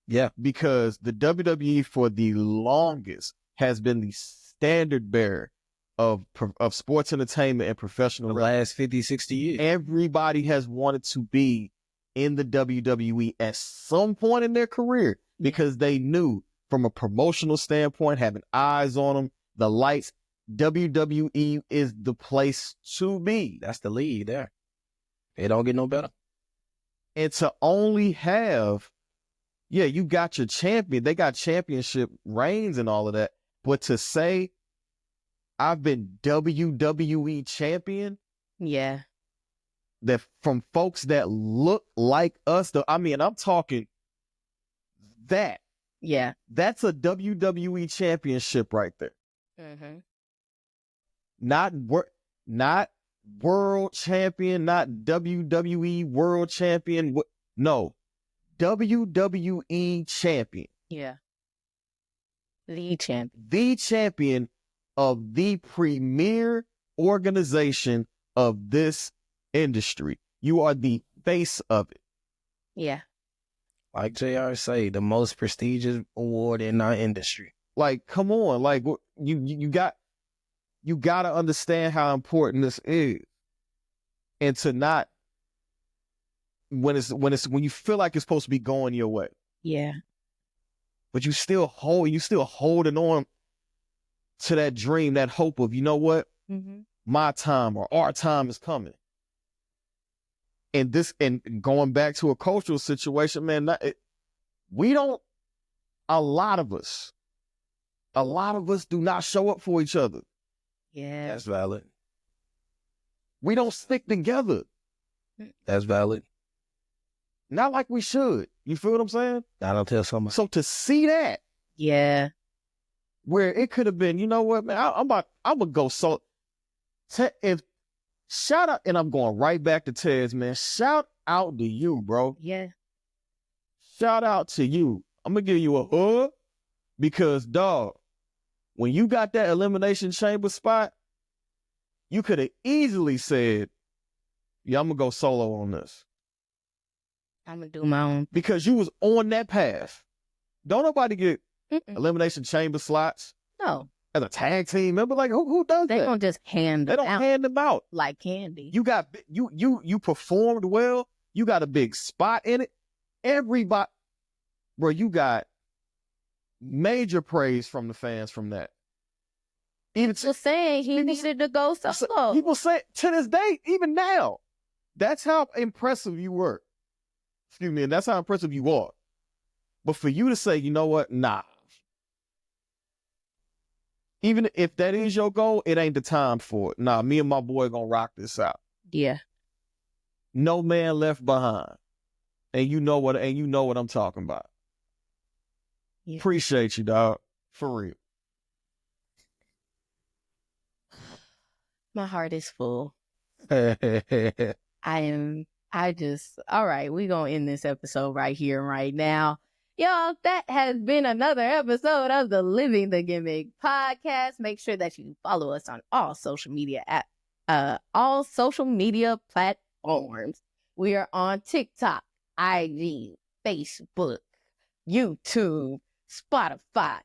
Yeah. Because the WWE for the longest has been the standard bearer of sports entertainment and professional wrestling. The last 50, 60 years. Everybody has wanted to be in the WWE at some point in their career because they knew from a promotional standpoint, having eyes on them, the lights, WWE is the place to be. That's the lead there. It don't get no better. And to only have, you got your champion. They got championship reigns and all of that. But to say, I've been WWE champion. Yeah. That from folks that look like us, I'm talking that. Yeah. That's a WWE championship right there. Mm-hmm. Not world champion, not WWE world champion. No, WWE champion. Yeah. The champion. The champion of the premier organization of this industry. You are the face of it. Yeah. Like JR say, the most prestigious award in our industry. Like, come on. Like, you got to understand how important this is. And to not when you feel like it's supposed to be going your way. Yeah. But you still holding on to that dream, that hope of, you know what? Mm-hmm. My time or our time is coming. And going back to a cultural situation, man, a lot of us do not show up for each other. Yeah. That's valid. We don't stick together. That's valid. Not like we should. You feel what I'm saying? I don't tell somebody. So to see that. Yeah. Where it could have been, you know what, man, I'm gonna go shout out, and I'm going right back to Tez, man. Shout out to you, bro. Yeah. Shout out to you. I'm gonna give you a hug because, dog, when you got that Elimination Chamber spot, you could have easily said, yeah, I'm gonna go solo on this. I'm gonna do my own. Because you was on that path. Don't nobody get Elimination Chamber slots. No. As a tag team member, like who does that? They don't just hand them out. They don't hand them out like candy. You got you performed well. You got a big spot in it. Everybody, bro, you got major praise from the fans from that. Even just saying he needed to go solo. People say to this day, even now, that's how impressive you were. Excuse me, and that's how impressive you are. But for you to say, you know what, nah. Even if that is your goal, it ain't the time for it. Nah, me and my boy gonna rock this out. Yeah. No man left behind. And you know what I'm talking about. Yeah. Appreciate you, dog. For real. My heart is full. All right, we're gonna end this episode right here and right now. Y'all, that has been another episode of the Living the Gimmick podcast. Make sure that you follow us on all social media platforms. We are on TikTok, IG, Facebook, YouTube, Spotify,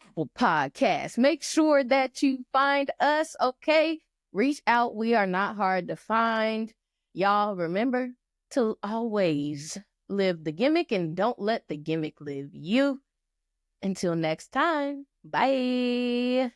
Apple Podcasts. Make sure that you find us, okay? Reach out. We are not hard to find. Y'all remember to always live the gimmick and don't let the gimmick live you. Until next time, bye.